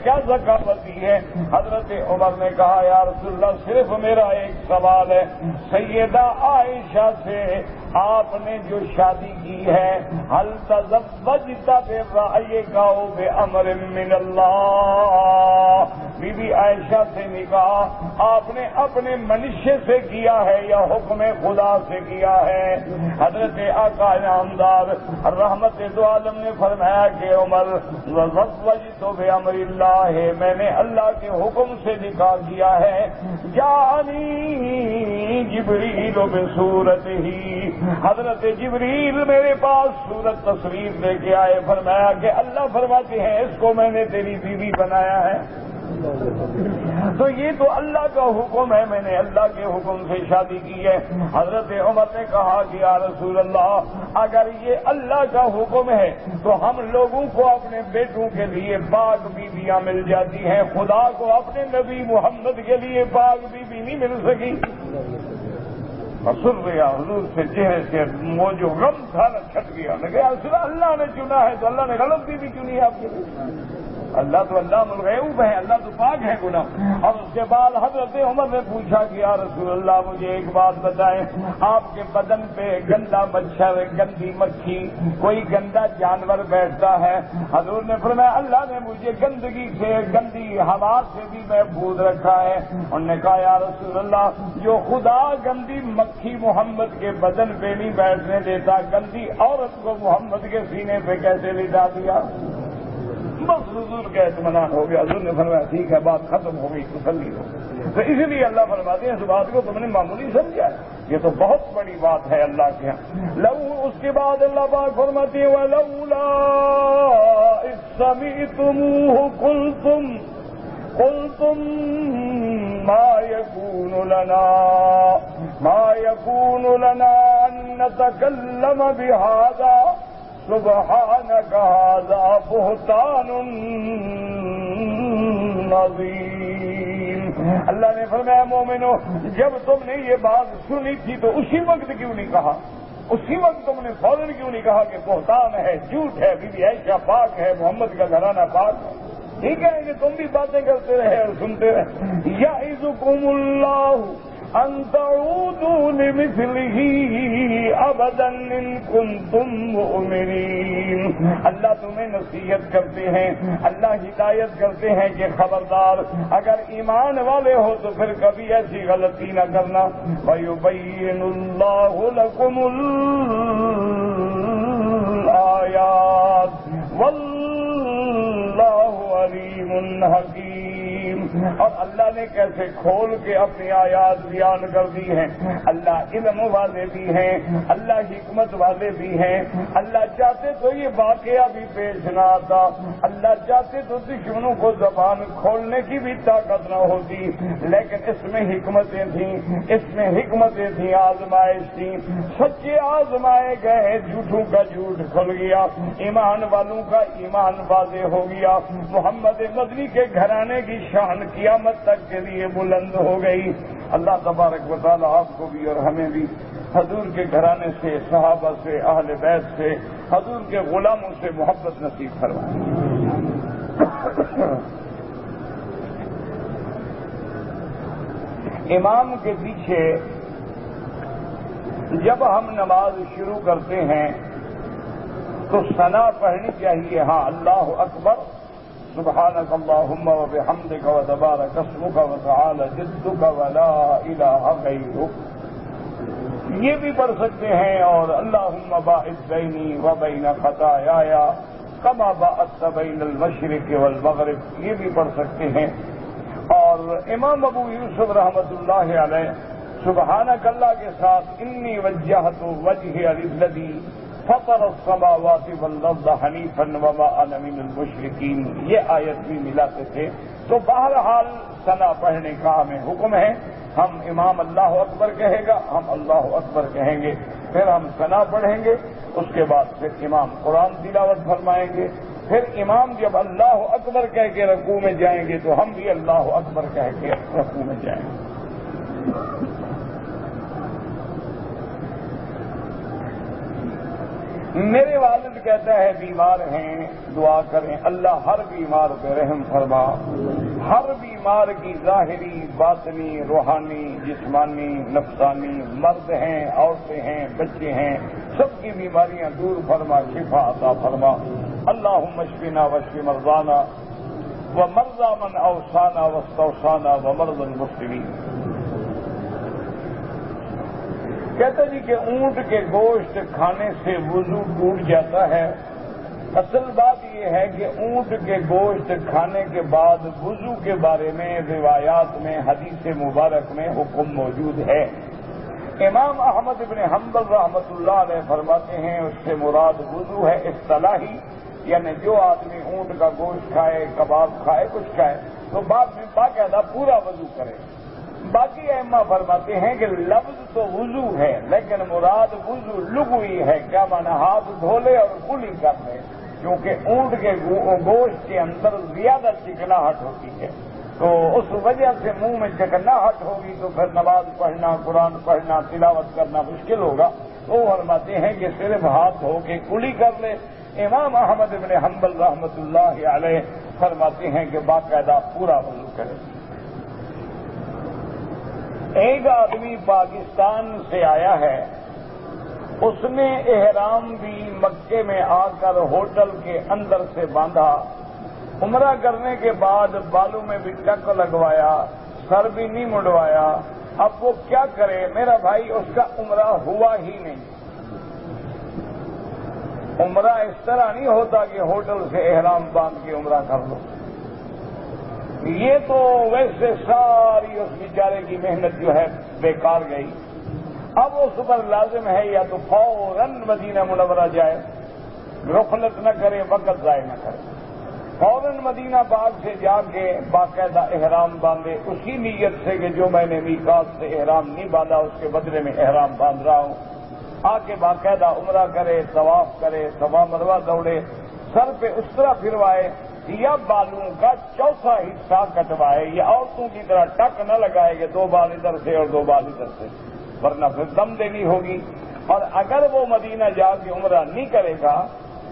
کیا ذکاوت دی ہے۔ حضرت عمر نے کہا یا رسول اللہ صرف میرا ایک سوال ہے، سیدہ عائشہ سے آپ نے جو شادی کی ہے حل تزوجت برأیک او بامر من اللہ، بی بی عائشہ سے نکاح آپ نے اپنے منشے سے کیا ہے یا حکم خدا سے کیا ہے؟ حضرت آقا انعامدار رحمت دو عالم نے فرمایا کہ عمر تزوجت بامر اللہ، میں نے اللہ کے حکم سے نکاح کیا ہے۔ جاءنی جبریل بصورت ہی، حضرت جبریل میرے پاس صورت تصویر لے کے آئے، فرمایا کہ اللہ فرماتے ہیں اس کو میں نے تیری بیوی بنایا ہے۔ تو یہ تو اللہ کا حکم ہے، میں نے اللہ کے حکم سے شادی کی ہے۔ حضرت عمر نے کہا کہ یا رسول اللہ اگر یہ اللہ کا حکم ہے تو ہم لوگوں کو اپنے بیٹوں کے لیے پاک بیویاں مل جاتی ہیں، خدا کو اپنے نبی محمد کے لیے پاک بیوی نہیں مل سکی۔ سن گیا حضور سے چہرے سے وہ جو غم تھا نا چھٹ گیا، میں کہا اللہ نے چنا ہے تو اللہ نے غلط بیوی چنی ہے آپ کے لیے۔ اللہ تو اللہ الغیوب ہے، اللہ تو پاک ہے گناہ۔ اور اس کے بعد حضرت عمر نے پوچھا کہ یا رسول اللہ مجھے ایک بات بتائیں، آپ کے بدن پہ گندا مچھر، گندی مکھی، کوئی گندا جانور بیٹھتا ہے؟ حضور نے فرمایا اللہ نے مجھے گندگی سے، گندی ہوا سے بھی محفوظ رکھا ہے۔ انہوں نے کہا یا رسول اللہ جو خدا گندی مکھی محمد کے بدن پہ نہیں بیٹھنے دیتا، گندی عورت کو محمد کے سینے پہ کیسے لٹا دیا؟ بس حضور کا اطمینان ہو گیا۔ حضور نے فرمایا ٹھیک ہے بات ختم ہو گئی، تسلی ہو گئی۔ تو اسی لیے اللہ فرماتے ہیں اس بات کو تم نے معمولی سمجھا ہے، یہ تو بہت بڑی بات ہے اللہ کے یہاں۔ لو اس کے بعد اللہ پاک فرماتے ہیں وَلَوْلَا إِذْ سَمِعْتُمُوهُ قُلْتُمْ مَا يَكُونُ لَنَا أَن نَّتَكَلَّمَ بِهَذَا سبحانك هذا بہتان عظیم۔ اللہ نے فرمایا مومنو جب تم نے یہ بات سنی تھی تو اسی وقت کیوں نہیں کہا، اسی وقت تم نے فوراً کیوں نہیں کہا کہ بہتان ہے، جھوٹ ہے، بی بی عائشہ پاک ہے، محمد کا گھرانہ پاک ہے؟ ٹھیک ہے کہ تم بھی باتیں کرتے رہے اور سنتے رہے۔ یعظکم اللہ ان تعودوا لمثلہ ابدا ان کنتم مؤمنین۔ اللہ تمہیں نصیحت کرتے ہیں، اللہ ہدایت کرتے ہیں کہ خبردار اگر ایمان والے ہو تو پھر کبھی ایسی غلطی نہ کرنا۔ وَيُبَيِّنُ اللَّهُ لَكُمُ الْآيَاتِ وَاللَّهُ عَلِيمٌ حَكِيمٌ۔ اور اللہ نے کیسے کھول کے اپنی آیات بیان کر دی ہیں۔ اللہ علم والے بھی ہیں، اللہ حکمت والے بھی ہیں۔ اللہ چاہتے تو یہ واقعہ بھی پیش نہ آتا، اللہ چاہتے تو دشمنوں کو زبان کھولنے کی بھی طاقت نہ ہوتی، لیکن اس میں حکمتیں تھیں، اس میں حکمتیں تھیں، آزمائش تھی، سچے آزمائے گئے، جھوٹوں کا جھوٹ کھل گیا، ایمان والوں کا ایمان واضح ہو گیا، محمد مدنی کے گھرانے کی شان قیامت تک کے لیے بلند ہو گئی۔ اللہ تبارک و تعالی آپ کو بھی اور ہمیں بھی حضور کے گھرانے سے، صحابہ سے، اہل بیت سے، حضور کے غلاموں سے محبت نصیب فرمائے۔ امام کے پیچھے جب ہم نماز شروع کرتے ہیں تو ثنا پڑھنی چاہیے، ہاں اللہ اکبر، سبحانک اللہم وبحمدک وتبارک اسمک وتعالی جدک ولا الہ غیرک، یہ بھی پڑھ سکتے ہیں۔ اور اللہم باعث بینی وبین خطایایا کما باعثت بین المشرق والمغرب، یہ بھی پڑھ سکتے ہیں۔ اور امام ابو یوسف رحمۃ اللہ علیہ سبحانک اللہ کے ساتھ انی وجہت وجہی للذی فطر السماوات والارض حنیفا وما انا من المشرکین، یہ آیت بھی ملاتے تھے۔ تو بہرحال ثنا پڑھنے کا ہمیں حکم ہے۔ ہم امام اللہ اکبر کہے گا، ہم اللہ اکبر کہیں گے، پھر ہم ثنا پڑھیں گے، اس کے بعد پھر امام قرآن تلاوت فرمائیں گے، پھر امام جب اللہ اکبر کہہ کے رکوع میں جائیں گے تو ہم بھی اللہ اکبر کہہ کے رکوع میں جائیں گے۔ میرے والد کہتا ہے بیمار ہیں، دعا کریں اللہ ہر بیمار پہ رحم فرما، ہر بیمار کی ظاہری باطنی روحانی جسمانی نفسانی، مرد ہیں عورتیں ہیں بچے ہیں، سب کی بیماریاں دور فرما، شفا عطا فرما۔ اللہم اشفنا واشف مرضانا ومرضى من اوصانا واستوصانا ومرضى المسلمین۔ کہتے جی کہ اونٹ کے گوشت کھانے سے وضو ٹوٹ جاتا ہے۔ اصل بات یہ ہے کہ اونٹ کے گوشت کھانے کے بعد وضو کے بارے میں روایات میں حدیث مبارک میں حکم موجود ہے۔ امام احمد بن حنبل رحمۃ اللہ علیہ فرماتے ہیں اس سے مراد وضو ہے اصطلاحی، یعنی جو آدمی اونٹ کا گوشت کھائے، کباب کھائے، کچھ کھائے تو بعد میں باقاعدہ پورا وضو کرے۔ باقی ائمہ فرماتے ہیں کہ لفظ تو وضو ہے لیکن مراد وضو لغوی ہے، کیا معنی ہاتھ دھو لے اور کلی کر لے، کیونکہ اونٹ کے گوشت کے اندر زیادہ چکناہٹ ہوتی ہے، تو اس وجہ سے منہ میں چکناہٹ ہوگی تو پھر نماز پڑھنا، قرآن پڑھنا، تلاوت کرنا مشکل ہوگا۔ وہ فرماتے ہیں کہ صرف ہاتھ دھو کے کلی کر لے۔ امام احمد بن حنبل رحمۃ اللہ علیہ فرماتے ہیں کہ باقاعدہ پورا وضو کرے۔ ایک آدمی پاکستان سے آیا ہے، اس نے احرام بھی مکے میں آ کر ہوٹل کے اندر سے باندھا، عمرہ کرنے کے بعد بالوں میں بھی ٹک لگوایا، سر بھی نہیں مڑوایا، اب وہ کیا کرے؟ میرا بھائی اس کا عمرہ ہوا ہی نہیں۔ عمرہ اس طرح نہیں ہوتا کہ ہوٹل سے احرام باندھ کے عمرہ کر لو، یہ تو ویسے ساری اس بیچارے کی محنت جو ہے بیکار گئی۔ اب اس پر لازم ہے یا تو فوراً مدینہ منورہ جائے، غفلت نہ کرے، وقت ضائع نہ کرے، فوراً مدینہ پاک سے جا کے باقاعدہ احرام باندھے، اسی نیت سے کہ جو میں نے میقات سے احرام نہیں باندھا اس کے بدلے میں احرام باندھ رہا ہوں، آ کے باقاعدہ عمرہ کرے، طواف کرے، صفا مروہ دوڑے، سر پہ اس طرح پھروائے یا بالوں کا چوتھا حصہ کٹوائے، یا عورتوں کی طرح ٹک نہ لگائے کہ دو بال ادھر سے اور دو بال ادھر سے، ورنہ پھر دم دینی ہوگی۔ اور اگر وہ مدینہ جا کے عمرہ نہیں کرے گا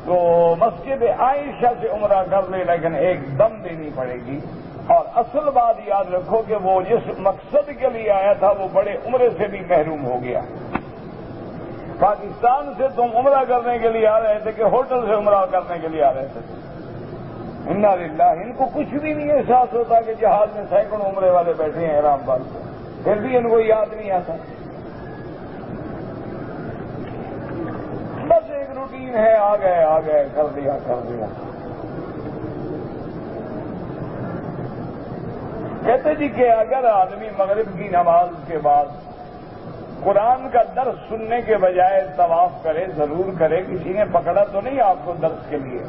تو مسجد عائشہ سے عمرہ کر لے لیکن ایک دم دینی پڑے گی۔ اور اصل بات یاد رکھو کہ وہ جس مقصد کے لیے آیا تھا وہ بڑے عمرے سے بھی محروم ہو گیا۔ پاکستان سے تم عمرہ کرنے کے لیے آ رہے تھے کہ ہوٹل سے عمرہ کرنے کے لیے آ رہے تھے؟ انا للہ، ان کو کچھ بھی نہیں احساس ہوتا کہ جہاز میں سینکڑوں عمرے والے بیٹھے ہیں احرام باندھ کے، پھر بھی ان کو یاد نہیں آتا۔ بس ایک روٹین ہے، آ گئے کر دیا۔ کہتے جی کہ اگر آدمی مغرب کی نماز کے بعد قرآن کا درس سننے کے بجائے طواف کرے، ضرور کرے، کسی نے پکڑا تو نہیں آپ کو درس کے لیے،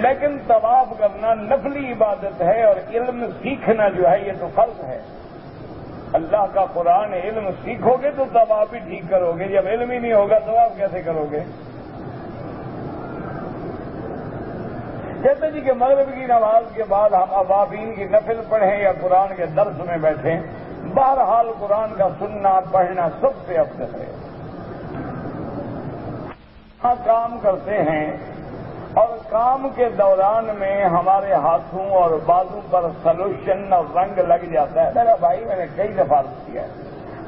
لیکن طواف کرنا نفلی عبادت ہے اور علم سیکھنا جو ہے یہ تو فرض ہے۔ اللہ کا قرآن علم سیکھو گے تو طواف بھی ٹھیک کرو گے، جب علم ہی نہیں ہوگا طواف کیسے کرو گے؟ کہتے جی کہ مغرب کی نماز کے بعد ہم اوابین کی نفل پڑھیں یا قرآن کے درس میں بیٹھیں، بہرحال قرآن کا سننا پڑھنا سب سے افضل ہے۔ کام کرتے ہیں اور کام کے دوران میں ہمارے ہاتھوں اور بازو پر سلوشن اور رنگ لگ جاتا ہے، میرا بھائی میں نے کئی دفعہ کیا ہے،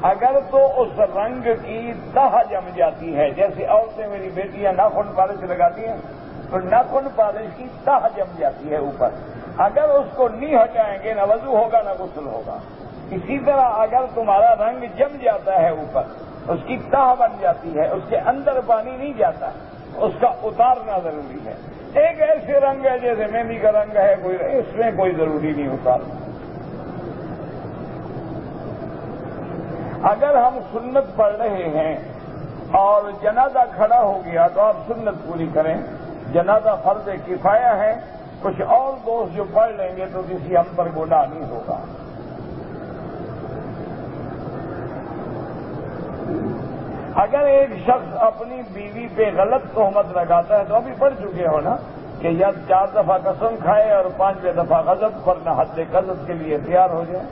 اگر تو اس رنگ کی تہ جم جاتی ہے، جیسے عورتیں میری بیٹیاں ناخن پالش لگاتی ہیں تو ناخن پالش کی تہ جم جاتی ہے اوپر، اگر اس کو نہیں ہٹائیں گے نہ وضو ہوگا نہ غسل ہوگا۔ اسی طرح اگر تمہارا رنگ جم جاتا ہے اوپر، اس کی تہ بن جاتی ہے، اس کے اندر پانی نہیں جاتا، اس کا اتارنا ضروری ہے۔ ایک ایسے رنگ ہے جیسے مہندی کا رنگ ہے، اس میں کوئی ضروری نہیں اتارنا، اگر ہم سنت پڑھ رہے ہیں اور جنازہ کھڑا ہو گیا تو آپ سنت پوری کریں. جنازہ فرض کفایہ ہے. کچھ اور دوست جو پڑھ لیں گے تو کسی ہم پر گناہ نہیں ہوگا. اگر ایک شخص اپنی بیوی پہ غلط تہمت لگاتا ہے تو ابھی پڑھ چکے ہو نا کہ یا 4 دفعہ قسم کھائے اور 5ویں دفعہ غضب پر نہ حد قذف کے لیے تیار ہو جائے.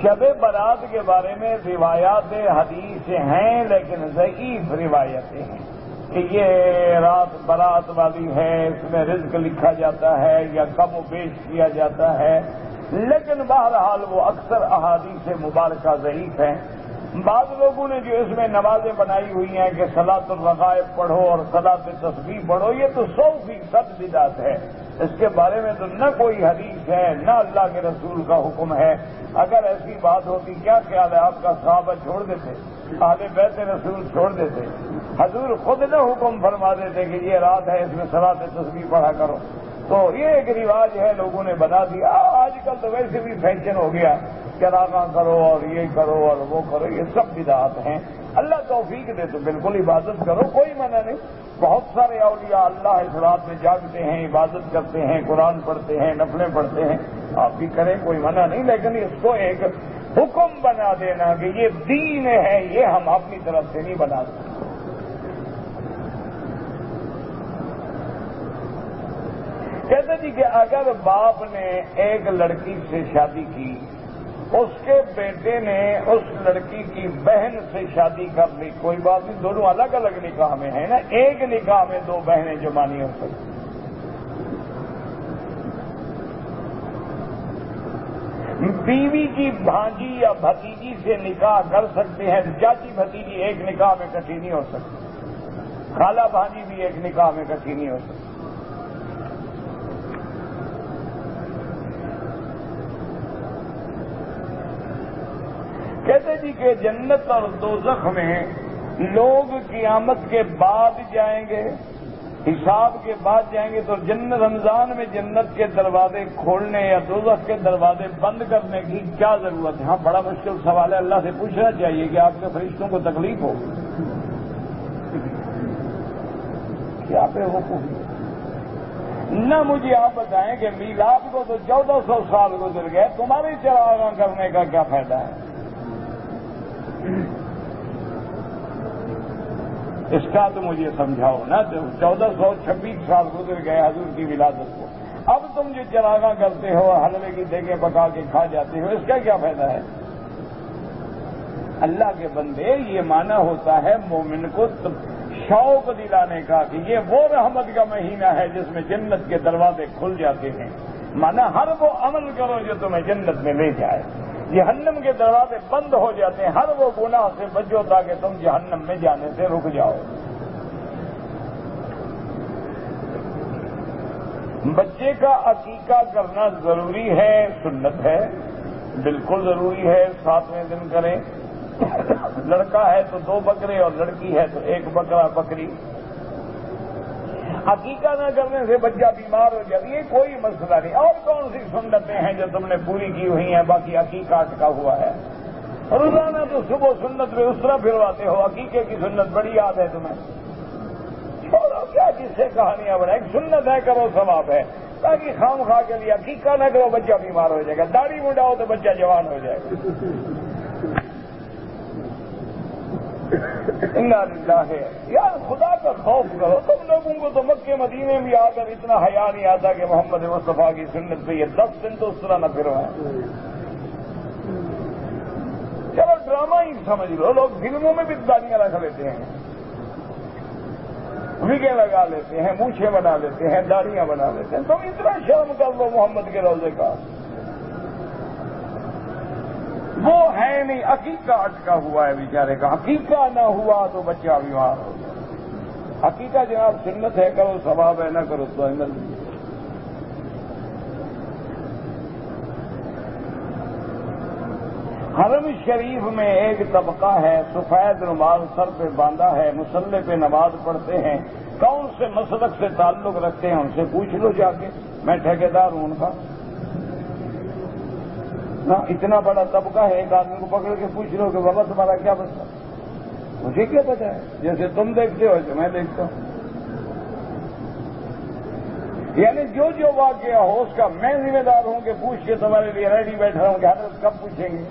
شب برات کے بارے میں روایات حدیث ہیں لیکن ضعیف روایتیں ہیں کہ یہ رات برات والی ہے, اس میں رزق لکھا جاتا ہے یا کم و بیش کیا جاتا ہے, لیکن بہرحال وہ اکثر احادیث مبارکہ ضعیف ہیں. بعض لوگوں نے جو اس میں نمازیں بنائی ہوئی ہیں کہ صلاۃ الرغائب پڑھو اور صلاۃ تسبیح پڑھو, یہ تو 100% بدعت ہے. اس کے بارے میں تو نہ کوئی حدیث ہے نہ اللہ کے رسول کا حکم ہے. اگر ایسی بات ہوتی کیا خیال ہے آپ کا صحابہ چھوڑ دیتے, اہل بیت رسول چھوڑ دیتے, حضور خود نہ حکم فرما دیتے کہ یہ رات ہے اس میں صلاۃ تسبیح پڑھا کرو. تو یہ ایک رواج ہے لوگوں نے بنا دیا. آج کل تو ویسے بھی فیشن ہو گیا, چراغاں کرو اور یہ کرو اور وہ کرو, یہ سب بدعات ہیں. اللہ توفیق دے تو بالکل عبادت کرو, کوئی منع نہیں. بہت سارے اولیاء اللہ اس رات میں جاگتے ہیں, عبادت کرتے ہیں, قرآن پڑھتے ہیں, نفلیں پڑھتے ہیں, آپ بھی کریں, کوئی منع نہیں. لیکن اس کو ایک حکم بنا دینا کہ یہ دین ہے, یہ ہم اپنی طرف سے نہیں بنا سکتے. کہتے تھے کہ اگر باپ نے ایک لڑکی سے شادی کی, اس کے بیٹے نے اس لڑکی کی بہن سے شادی کر لی, کوئی بات نہیں, دونوں الگ الگ نکاح میں ہیں نا, ایک نکاح میں 2 بہنیں جمع نہیں ہو سکتی. بیوی کی بھانجی یا بھتیجی سے نکاح کر سکتے ہیں, چاچی بھتیجی ایک نکاح میں اکٹھی نہیں ہو سکتی, خالہ بھانجی بھی ایک نکاح میں اکٹھی نہیں ہو سکتی. کہتے جی کہ جنت اور دوزخ میں لوگ قیامت کے بعد جائیں گے, حساب کے بعد جائیں گے, تو رمضان میں جنت کے دروازے کھولنے یا دوزخ کے دروازے بند کرنے کی کیا ضرورت ہے؟ ہاں, بڑا مشکل سوال ہے. اللہ سے پوچھنا چاہیے کہ آپ کے فرشتوں کو تکلیف ہوگی, کیا پہ حکم نہ. مجھے آپ بتائیں کہ میلاد کو تو 1400 سال گزر گئے, تمہاری چراغاں کرنے کا کیا فائدہ ہے؟ اس کا تو مجھے سمجھاؤ نا. 1426 سال گزر گئے حضور کی ولادت کو, اب تم جو چراغاں کرتے ہو, حلوے کی دیگیں پکا کے کھا جاتے ہو, اس کا کیا فائدہ ہے؟ اللہ کے بندے, یہ معنی ہوتا ہے مومن کو شوق دلانے کا کہ یہ وہ رحمت کا مہینہ ہے جس میں جنت کے دروازے کھل جاتے ہیں. معنی ہر وہ عمل کرو جو تمہیں جنت میں لے جائے. جہنم کے دروازے بند ہو جاتے ہیں, ہر وہ گناہ سے بچو تاکہ تم جہنم میں جانے سے رک جاؤ. بچے کا عقیقہ کرنا ضروری ہے, سنت ہے, بالکل ضروری ہے. 7ویں دن کریں. لڑکا ہے تو 2 بکرے اور لڑکی ہے تو 1 بکرا بکری. عقیقہ نہ کرنے سے بچہ بیمار ہو جاتی ہے, کوئی مسئلہ نہیں. اور کون سی سنتیں ہیں جو تم نے پوری کی ہوئی ہیں؟ باقی عقیقہ اٹکا ہوا ہے. روزانہ تو صبح سنت میں اس طرح پھرواتے ہو, عقیقے کی سنت بڑی یاد ہے تمہیں. چھوڑو, کیا جس سے کہانیاں بنائیں. سنت ہے, کرو, ثواب ہے. تاکہ خام خواہ کے لیے عقیقہ نہ کرو, بچہ بیمار ہو جائے گا. داڑھی مڈاؤ تو بچہ جوان ہو جائے گا. ہے یار, خدا کا خوف کرو. تم لوگوں کو تو مکے مدینے میں آ کر اتنا حیا نہیں آتا کہ محمد مصطفیٰ کی سنت پہ یہ 10 دن تو اس طرح نہ پھروائیں. چلو ڈرامہ ہی سمجھ لو. لوگ فلموں میں بھی داڑیاں رکھ لیتے ہیں, وگیں لگا لیتے ہیں, مونچھیں بنا لیتے ہیں, داڑیاں بنا لیتے ہیں. تم اتنا شرم کر لو محمد کے روزے کا. وہ ہے نہیں, عقیقہ اٹکا ہوا ہے بیچارے کا. عقیقہ نہ ہوا تو بچہ بیمار ہو گیا. عقیقہ جناب سنت ہے, کرو, ثواب ہے, نہ کرو تو عمل. حرم شریف میں ایک طبقہ ہے, سفید رومال سر پہ باندھا ہے, مصلی پہ نماز پڑھتے ہیں. کون سے مسلک سے تعلق رکھتے ہیں ان سے پوچھ لو جا کے, میں ٹھیکیدار ہوں ان کا. نا اتنا بڑا طبقہ ہے، ایک آدمی کو پکڑ کے پوچھ لو کہ بابا تمہارا کیا بچہ، مجھے کیا پتا ہے، جیسے تم دیکھتے ہو ویسے میں دیکھتا ہوں. یعنی جو جو واقعہ ہو اس کا میں ذمہ دار ہوں کہ پوچھ کے تمہارے لیے ریڈی بیٹھا ہوں کہ حضرت کب پوچھیں گے.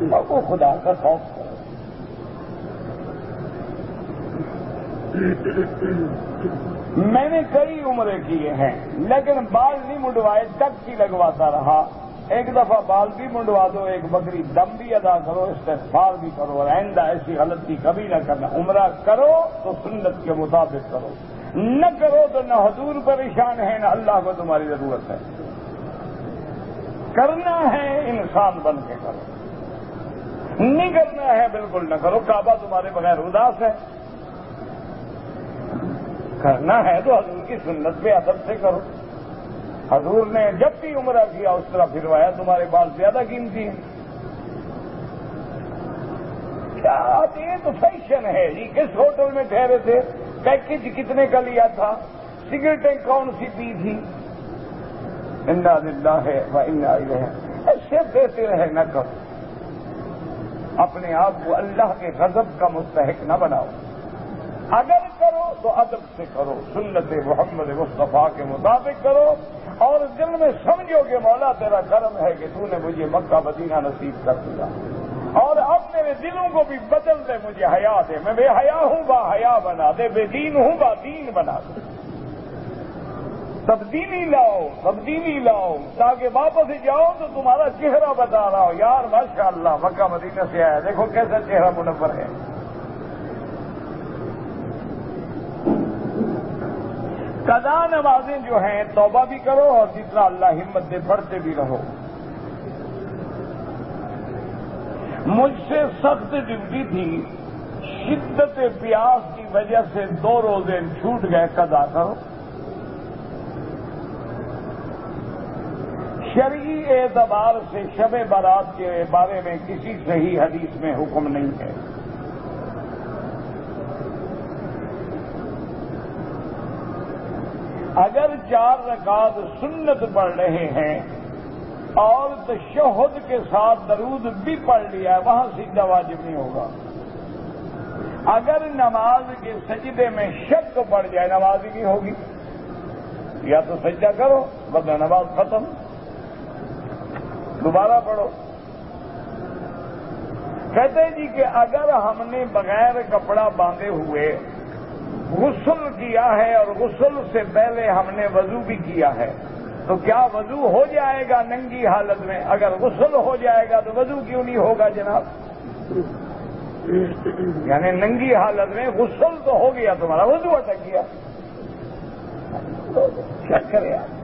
اور وہ خدا کا خوف کرو. میں نے کئی عمرے کیے ہیں لیکن بال نہیں منڈوائے، ٹک کی لگواتا رہا. ایک دفعہ بال بھی منڈوا دو، ایک بکری دم بھی ادا کرو، استغفار بھی کرو، اور آئندہ ایسی غلطی کبھی نہ کرنا. عمرہ کرو تو سنت کے مطابق کرو، نہ کرو تو نہ حضور پریشان ہے نہ اللہ کو تمہاری ضرورت ہے. کرنا ہے انسان بن کے کرو، نہیں کرنا ہے بالکل نہ کرو. کعبہ تمہارے بغیر اداس ہے. کرنا ہے تو حضور کی سنت پہ ادب سے کرو. حضور نے جب بھی عمرہ کیا اس طرح پھروایا. تمہارے بال زیادہ قیمتی ہیں. کیا یہ تو فیشن ہے جی. کس ہوٹل میں ٹھہرے تھے، پیکج کتنے کا لیا تھا، سگریٹیں کون سی پی تھی. انا للہ و انا الیہ. ایسے دیتے رہے نہ کرو. اپنے آپ کو اللہ کے غضب کا مستحق نہ بناؤ. اگر کرو تو ادب سے کرو، سنت محمد مصطفیٰ کے مطابق کرو، اور دل میں سمجھو کہ مولا تیرا کرم ہے کہ تو نے مجھے مکہ مدینہ نصیب کر دیا، اور اب میرے دلوں کو بھی بدل دے، مجھے حیا دے. میں بے حیا ہوں با حیا بنا دے، بے دین ہوں با دین بنا دے. تبدیلی لاؤ تاکہ واپس جاؤ تو تمہارا چہرہ بتا رہا ہو، یار ماشاءاللہ مکہ مدینہ سے آیا، دیکھو کیسا چہرہ منور ہے. قضا نمازیں جو ہیں توبہ بھی کرو، اور جتنا اللہ ہمت دے پڑھتے بھی رہو. مجھ سے سخت ڈیوٹی تھی، شدت پیاس کی وجہ سے 2 روزے چھوٹ گئے، قضا کرو. شرعی اعتبار سے شب برات کے بارے میں کسی صحیح حدیث میں حکم نہیں ہے. اگر 4 رکعت سنت پڑھ رہے ہیں اور تشہد کے ساتھ درود بھی پڑھ لیا ہے، وہاں سجدہ واجب نہیں ہوگا. اگر نماز کے سجدے میں شک پڑ جائے نماز ہی نہیں ہوگی. یا تو سجدہ کرو ورنہ نماز ختم، دوبارہ پڑھو. کہتے جی کہ اگر ہم نے بغیر کپڑا باندھے ہوئے غسل کیا ہے اور غسل سے پہلے ہم نے وضو بھی کیا ہے تو کیا وضو ہو جائے گا ننگی حالت میں؟ اگر غسل ہو جائے گا تو وضو کیوں نہیں ہوگا جناب؟ یعنی ننگی حالت میں غسل تو ہو گیا، تمہارا وضو اٹک گیا. کیا کرے آپ؟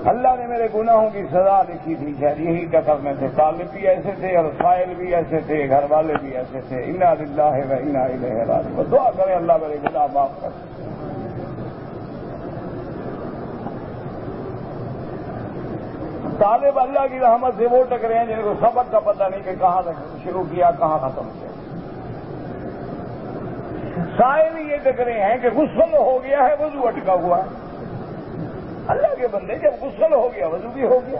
اللہ نے میرے گناہوں کی سزا لکھی تھی، شاید یہی کرنے تھے. طالب بھی ایسے تھے اور سائل بھی ایسے تھے، گھر والے بھی ایسے تھے. انا للہ و انا الیہ راجعون. دعا کریں اللہ میرے گناہ معاف کر. طالب اللہ کی رحمت سے وہ ٹکرے ہیں جن کو سبق کا پتہ نہیں کہ کہاں شروع کیا کہاں ختم کیا. سائل یہ ٹکرے ہیں کہ غسل ہو گیا ہے وضو اٹکا ہوا ہے. اللہ کے بندے جب غسل ہو گیا وضو بھی ہو گیا.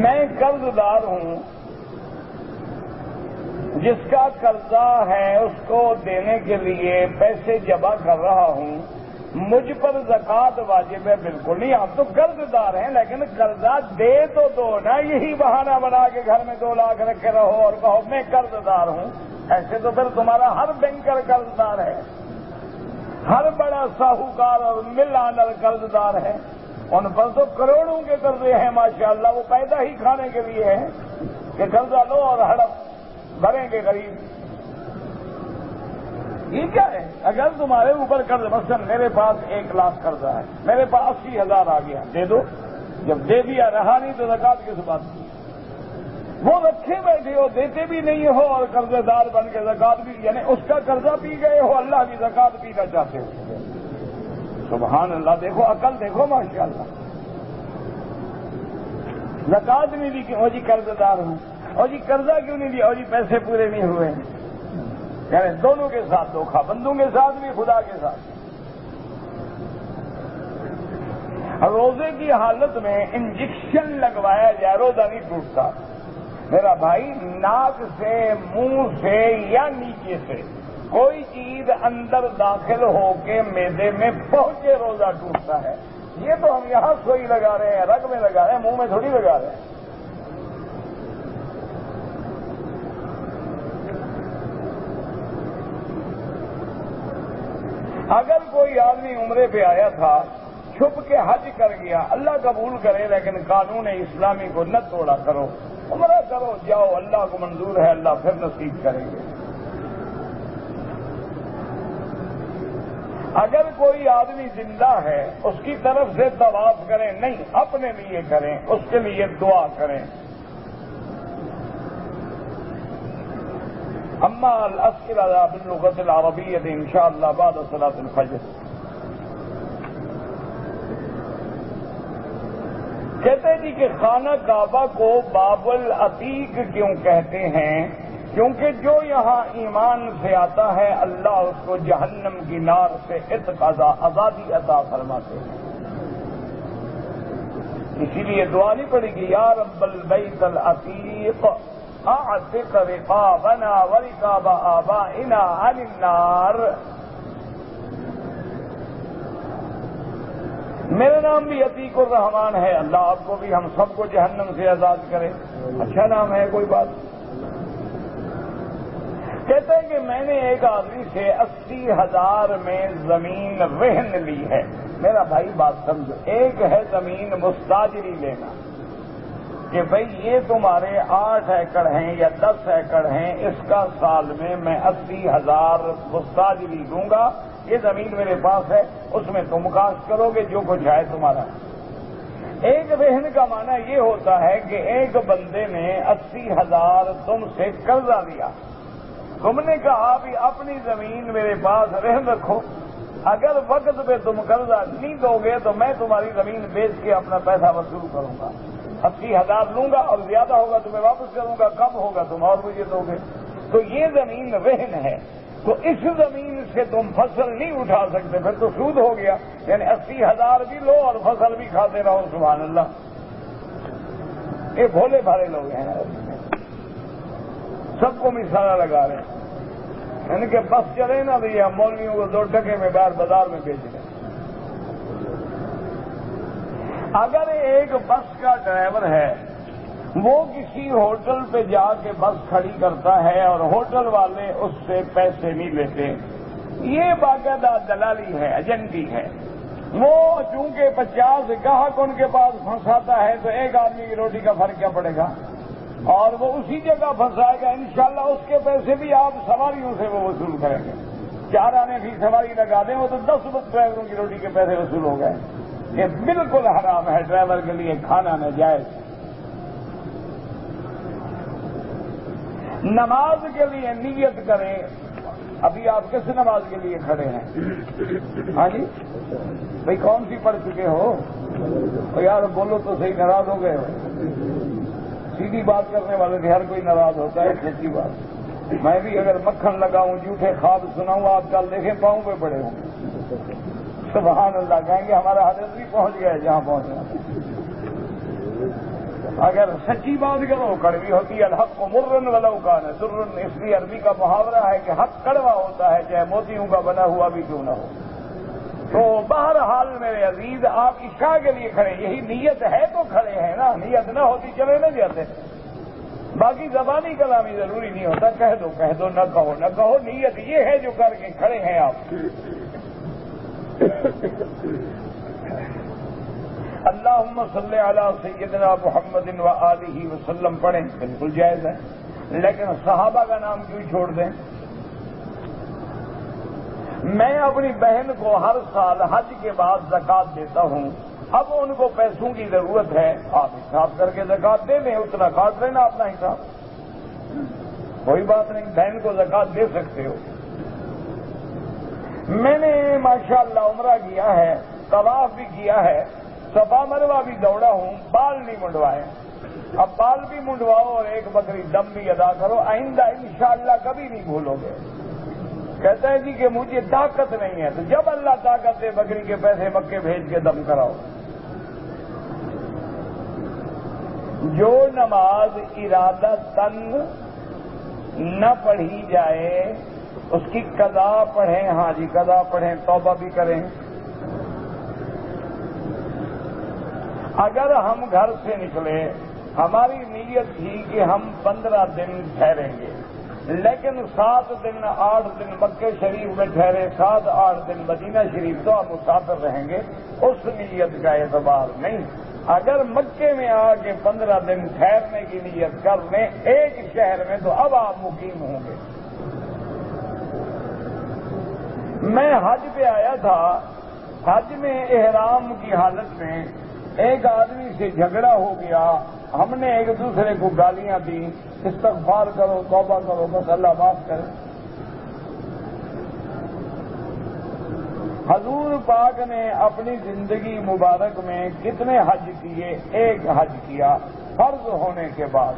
میں قرض دار ہوں، جس کا قرضہ ہے اس کو دینے کے لیے پیسے جمع کر رہا ہوں. مجھ پر زکوٰۃ واجب ہے؟ بالکل نہیں. آپ تو قرض دار ہیں لیکن قرضہ دے تو دو نا. یہی بہانہ بنا کے گھر میں 2 لاکھ رکھے رہو اور کہو میں قرض دار ہوں. ایسے تو پھر تمہارا ہر بینکر قرض دار ہے، ہر بڑا ساہوکار اور مل آنر قرض دار ہے. ان پر تو کروڑوں کے قرضے ہیں ماشاءاللہ. وہ پیدا ہی کھانے کے لیے ہیں کہ قرضہ لو اور ہڑپ بھریں گے غریب. یہ کیا ہے؟ اگر تمہارے اوپر قرض، مثلا میرے پاس 1 لاکھ قرضہ ہے، میرے پاس 80,000 آ گیا، دے دو. جب دے دیا رہا نہیں تو زکوٰۃ کس بات کی؟ وہ رکھے بیٹھے ہو، دیتے بھی نہیں ہو اور قرضے دار بن کے زکوٰۃ بھی، یعنی اس کا قرضہ پی گئے ہو، اللہ کی زکوٰۃ پینا چاہتے ہو. سبحان اللہ. دیکھو عقل دیکھو ماشاءاللہ. زکوٰۃ نہیں دی کہ او جی قرض دار ہوں، او جی قرضہ کیوں نہیں دیا، او جی پیسے پورے نہیں ہوئے. یعنی دونوں کے ساتھ دھوکھا، بندوں کے ساتھ بھی خدا کے ساتھ. روزے کی حالت میں انجیکشن لگوایا جائے روزہ نہیں ٹوٹتا میرا بھائی. ناک سے، منہ سے یا نیچے سے کوئی چیز اندر داخل ہو کے معدے میں پہنچے روزہ ٹوٹتا ہے. یہ تو ہم یہاں سوئی لگا رہے ہیں، رگ میں لگا رہے ہیں، منہ میں تھوڑی لگا رہے ہیں. اگر کوئی آدمی عمرے پہ آیا تھا، چھپ کے حج کر گیا، اللہ قبول کرے لیکن قانون اسلامی کو نہ توڑا کرو، عمرہ کرو، جاؤ، اللہ کو منظور ہے، اللہ پھر نصیب کریں گے. اگر کوئی آدمی زندہ ہے اس کی طرف سے طواف کریں، نہیں اپنے لیے کریں، اس کے لیے دعا کریں. اما الاسئلہ باللغۃ العربیۃ انشاءاللہ بعد صلاۃ الفجر. کہتے جی کہ خانہ کعبہ کو باب العتیق کیوں کہتے ہیں؟ کیونکہ جو یہاں ایمان سے آتا ہے اللہ اس کو جہنم کی نار سے عتق آزادی عطا فرماتے ہیں. اسی لیے دعا نہیں پڑے گی یا رب البیت العتیق اعتق رقابنا ورقاب آبائنا عن النار. میرا نام بھی عتیق الرحمان ہے، اللہ آپ کو بھی ہم سب کو جہنم سے آزاد کرے. اچھا نام ہے، کوئی بات. کہتے ہیں کہ میں نے ایک آدمی سے 80,000 میں زمین رہن لی ہے. میرا بھائی بات سمجھو، ایک ہے زمین مستاجری لینا کہ بھئی یہ تمہارے 8 ایکڑ ہیں یا 10 ایکڑ ہیں، اس کا سال میں 80,000 مستاجری دوں گا، یہ زمین میرے پاس ہے، اس میں تم کاشت کرو گے، جو کچھ ہے تمہارا. ایک رہن کا معنی یہ ہوتا ہے کہ ایک بندے نے 80,000 تم سے قرضہ لیا، تم نے کہا بھی اپنی زمین میرے پاس رہن رکھو، اگر وقت پہ تم قرضہ نہیں دو گے تو میں تمہاری زمین بیچ کے اپنا پیسہ وصول کروں گا. 80,000 لوں گا اور زیادہ ہوگا تمہیں واپس کروں گا، کم ہوگا تم اور مجھے دو گے. تو یہ زمین رہن ہے. تو اس زمین سے تم فصل نہیں اٹھا سکتے، پھر تو سود ہو گیا. یعنی 80,000 بھی لو اور فصل بھی کھاتے رہو. سبحان اللہ. یہ بھولے بھالے لوگ ہیں، سب کو مثالیں لگا رہے ہیں. ان کے بس چلے نا بھی ہم مولویوں کو 2 ٹکے میں باہر بازار میں بیچ رہے ہیں. اگر ایک بس کا ڈرائیور ہے، وہ کسی ہوٹل پہ جا کے بس کھڑی کرتا ہے اور ہوٹل والے اس سے پیسے نہیں لیتے، یہ باقاعدہ دلالی ہے، ایجنٹی ہے. وہ چونکہ 50 گاہک ان کے پاس پھنساتا ہے تو ایک آدمی کی روٹی کا فرق کیا پڑے گا، اور وہ اسی جگہ پھنسائے گا. انشاءاللہ اس کے پیسے بھی آپ سواریوں سے وہ وصول کریں گے. 4 آنے کی سواری لگا دیں وہ تو 10 ڈرائیوروں کی روٹی کے پیسے وصول ہو گئے. یہ بالکل حرام ہے، ڈرائیور کے لیے کھانا ناجائز. نماز کے لیے نیت کریں. ابھی آپ کس نماز کے لیے کھڑے ہیں؟ ہاں جی بھائی کون سی پڑھ چکے ہو؟ یار بولو تو صحیح، ناراض ہو گئے ہو. سیدھی بات کرنے والے سے ہر کوئی ناراض ہوتا ہے، سچی بات. میں بھی اگر مکھن لگاؤں، جھوٹے خواب سناؤں، آپ کل دیکھیں پاؤں پہ پڑے ہوں. سبحان اللہ کہیں گے ہمارا حضرت بھی پہنچ گیا ہے جہاں پہنچنا. اگر سچی بات کرو کڑوی ہوتی ہے. الحق مرن ولو کان سرن. اس لیے عربی کا محاورہ ہے کہ حق کڑوا ہوتا ہے چاہے موتیوں کا بنا ہوا بھی کیوں نہ ہو. تو بہرحال میرے عزیز آپ عشاء کے لیے کھڑے، یہی نیت ہے تو کھڑے ہیں نا. نیت نہ ہوتی چلے نہ جاتے. باقی زبانی کلامی ضروری نہیں ہوتا، کہہ دو نہ کہو، نیت یہ ہے جو کر کے کھڑے ہیں آپ. اللہم صلی علی سیدنا محمد و آلہ وسلم پڑھیں، بالکل جائز ہے، لیکن صحابہ کا نام کیوں چھوڑ دیں؟ میں اپنی بہن کو ہر سال حج کے بعد زکوٰۃ دیتا ہوں. اب ان کو پیسوں کی ضرورت ہے، آپ حساب کر کے زکوٰۃ دے دیں، اتنا کاٹ لینا اپنا حساب، کوئی بات نہیں، بہن کو زکوٰۃ دے سکتے ہو. میں نے ماشاءاللہ عمرہ کیا ہے، طواف بھی کیا ہے، صفا مروہ بھی دوڑا ہوں، بال نہیں منڈوائے. اب بال بھی منڈواؤ اور ایک بکری دم بھی ادا کرو، آئندہ انشاءاللہ کبھی نہیں بھولو گے. کہتا ہے جی کہ مجھے طاقت نہیں ہے، تو جب اللہ طاقت دے بکری کے پیسے مکے بھیج کے دم کراؤ. جو نماز ارادہ تن نہ پڑھی جائے اس کی قضا پڑھیں، ہاں جی قضا پڑھیں، توبہ بھی کریں۔ اگر ہم گھر سے نکلے، ہماری نیت تھی کہ ہم 15 دن ٹھہریں گے، لیکن 7 دن 8 دن مکے شریف میں ٹھہرے، 7 8 دن مدینہ شریف، تو ہم مسافر رہیں گے، اس نیت کا اعتبار نہیں۔ اگر مکے میں آ کے 15 دن ٹھہرنے کی نیت کر لیں ایک شہر میں، تو اب آپ مقیم ہوں گے۔ میں حج پہ آیا تھا، حج میں احرام کی حالت میں ایک آدمی سے جھگڑا ہو گیا، ہم نے ایک دوسرے کو گالیاں دی، استغفار کرو، توبہ کرو، بس اللہ معاف کرے۔ حضور پاک نے اپنی زندگی مبارک میں کتنے حج کیے؟ ایک حج کیا فرض ہونے کے بعد۔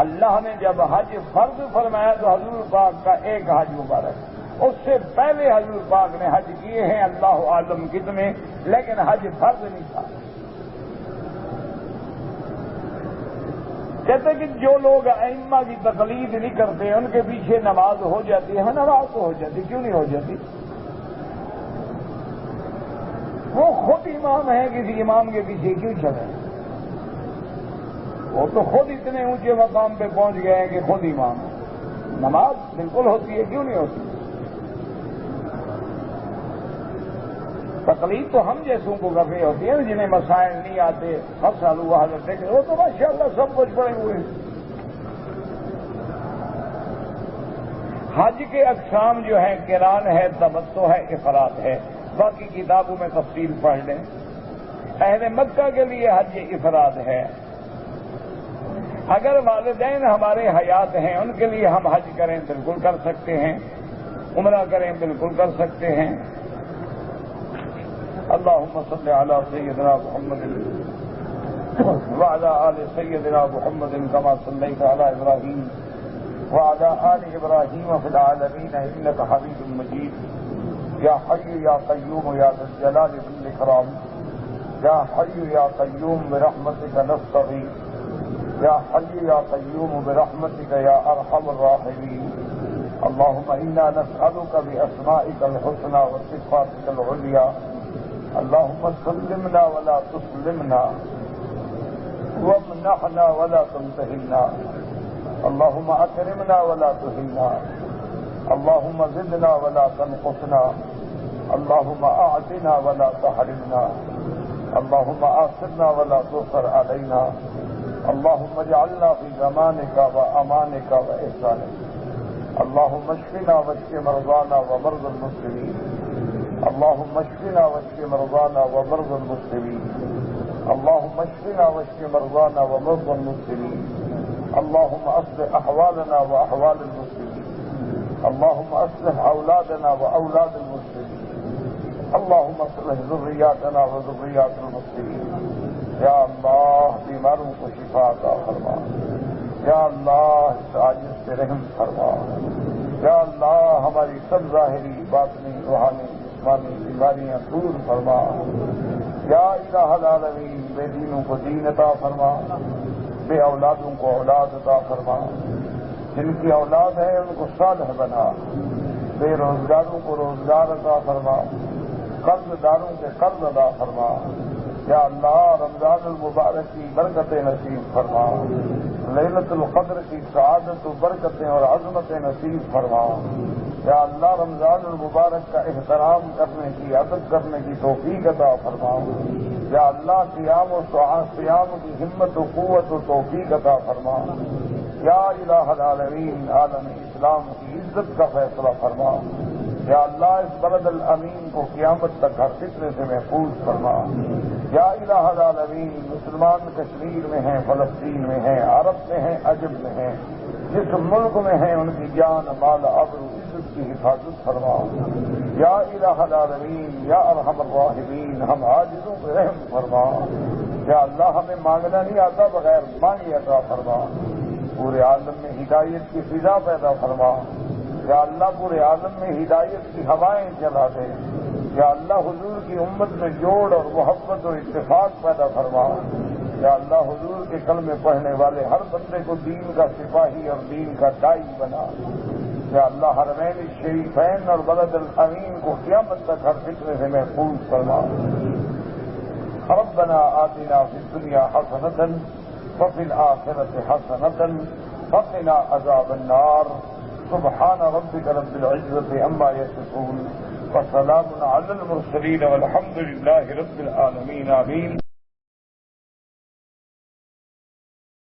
اللہ نے جب حج فرض فرمایا تو حضور پاک کا ایک حج مبارک، اس سے پہلے حضور پاک نے حج کیے ہیں اللہ عالم کتنے، لیکن حج فرض نہیں تھا۔ کہتے کہ جو لوگ ائمہ کی تقلید نہیں کرتے ان کے پیچھے نماز ہو جاتی ہے، نماز تو ہو جاتی، کیوں نہیں ہو جاتی؟ وہ خود امام ہے، کسی امام کے پیچھے کیوں چلے؟ وہ تو خود اتنے اونچے مقام پہ پہنچ گئے ہیں کہ خود امام ہے۔ نماز بالکل ہوتی ہے، کیوں نہیں ہوتی؟ تقلید تو ہم جیسوں کو کرنی ہوتی ہے، جنہیں مسائل نہیں آتے، مسئلہ حضرت دیکھ، وہ تو ماشاءاللہ سب کچھ پڑے ہوئے ہیں۔ حج کے اقسام جو ہیں، قران ہے، تمتع ہے، افراد ہے، باقی کتابوں میں تفصیل پڑھ لیں۔ اہل مکہ کے لیے حج افراد ہے۔ اگر والدین ہمارے حیات ہیں ان کے لیے ہم حج کریں بالکل کر سکتے ہیں، عمرہ کریں بالکل کر سکتے ہیں۔ اللهم صل على سيدنا محمد وعلى آل سيدنا محمد كما صليت على إبراهيم وعلى آل إبراهيم في العالمين إنك حميد مجيد۔ يا حي يا قيوم يا ذا الجلال والإكرام، يا حي يا قيوم برحمتك نستغيث، يا حي يا قيوم برحمتك يا أرحم الراحمين۔ اللهم إنا نسألك بأسمائك الحسنى وصفاتك العليا، اللهم سلمنا ولا تسلمنا، وامنحنا ولا تمتحنا، اللهم أكرمنا ولا تهنا، اللهم زدنا ولا تنقصنا، اللهم أعطنا ولا تحرمنا، اللهم آثرنا ولا تؤثر علينا، اللهم اجعلنا في زمانك وأمانك وإحسانك، اللهم اشفنا واشف مرضانا ومرضى المسلمين، اللهم اشفنا واشف مرضانا ومرضى المسلمين، اللهم اشفنا واشف مرضانا ومرضى المسلمين، اللهم اصلح احوالنا واحوال المسلمين، اللهم اصلح اولادنا واولاد المسلمين، اللهم اصلح ذرياتنا وذريات المسلمين۔ یا اللہ بیماروں کو شفا عطا فرما، یا اللہ اس عاجز پہ رحم فرما، یا اللہ ہماری سب ظاہری باطنی روحانی جسمانی بیماریاں دور فرما، یا الہ العالمین بے دینوں کو دین عطا فرما، بے اولادوں کو اولاد عطا فرما، جن کی اولاد ہے ان کو صالح بنا، بے روزگاروں کو روزگار عطا فرما، قرض داروں کے قرض ادا فرما، یا اللہ رمضان المبارک کی برکتیں نصیب فرما، لیلۃ القدر کی سعادت و برکتیں اور عظمتیں نصیب فرما، یا اللہ رمضان المبارک کا احترام کرنے کی ادب کرنے کی توفیق عطا فرما، یا اللہ قیام و سیام کی ہمت و قوت و توفیق عطا فرما، یا الہ العالمین عالم اسلام کی عزت کا فیصلہ فرما، یا اللہ اس بلد الامین کو قیامت تک ہر فتنے سے محفوظ فرما، یا الہ العالمین مسلمان کشمیر میں ہیں، فلسطین میں ہیں، عرب میں ہیں، عجم میں ہیں، جس ملک میں ہیں ان کی جان مال آبرو عزت کی حفاظت فرما، یا الہ العالمین یا ارحم الراحمین ہم عاجزوں پہ رحم فرما، یا اللہ ہمیں مانگنا نہیں آتا بغیر مانگے عطا فرما، پورے عالم میں ہدایت کی فضا پیدا فرما، یا اللہ پورے عالم میں ہدایت کی ہوائیں چلا دے، یا اللہ حضور کی امت میں جوڑ اور محبت اور اتفاق پیدا فرما، یا اللہ حضور کے کلمے پڑھنے والے ہر بندے کو دین کا سپاہی اور دین کا دائی بنا. یا اللہ حرمین الشریفین اور بلد الامین کو قیامت تک ہر فتنے سے محفوظ فرما. ربنا آتنا فی الدنیا حسنۃ وفی الآخرۃ حسنۃ وقنا عذاب النار. سبحان ربک رب العزۃ عما یصفون وسلام علی المرسلین والحمد للہ رب العالمین. آمین.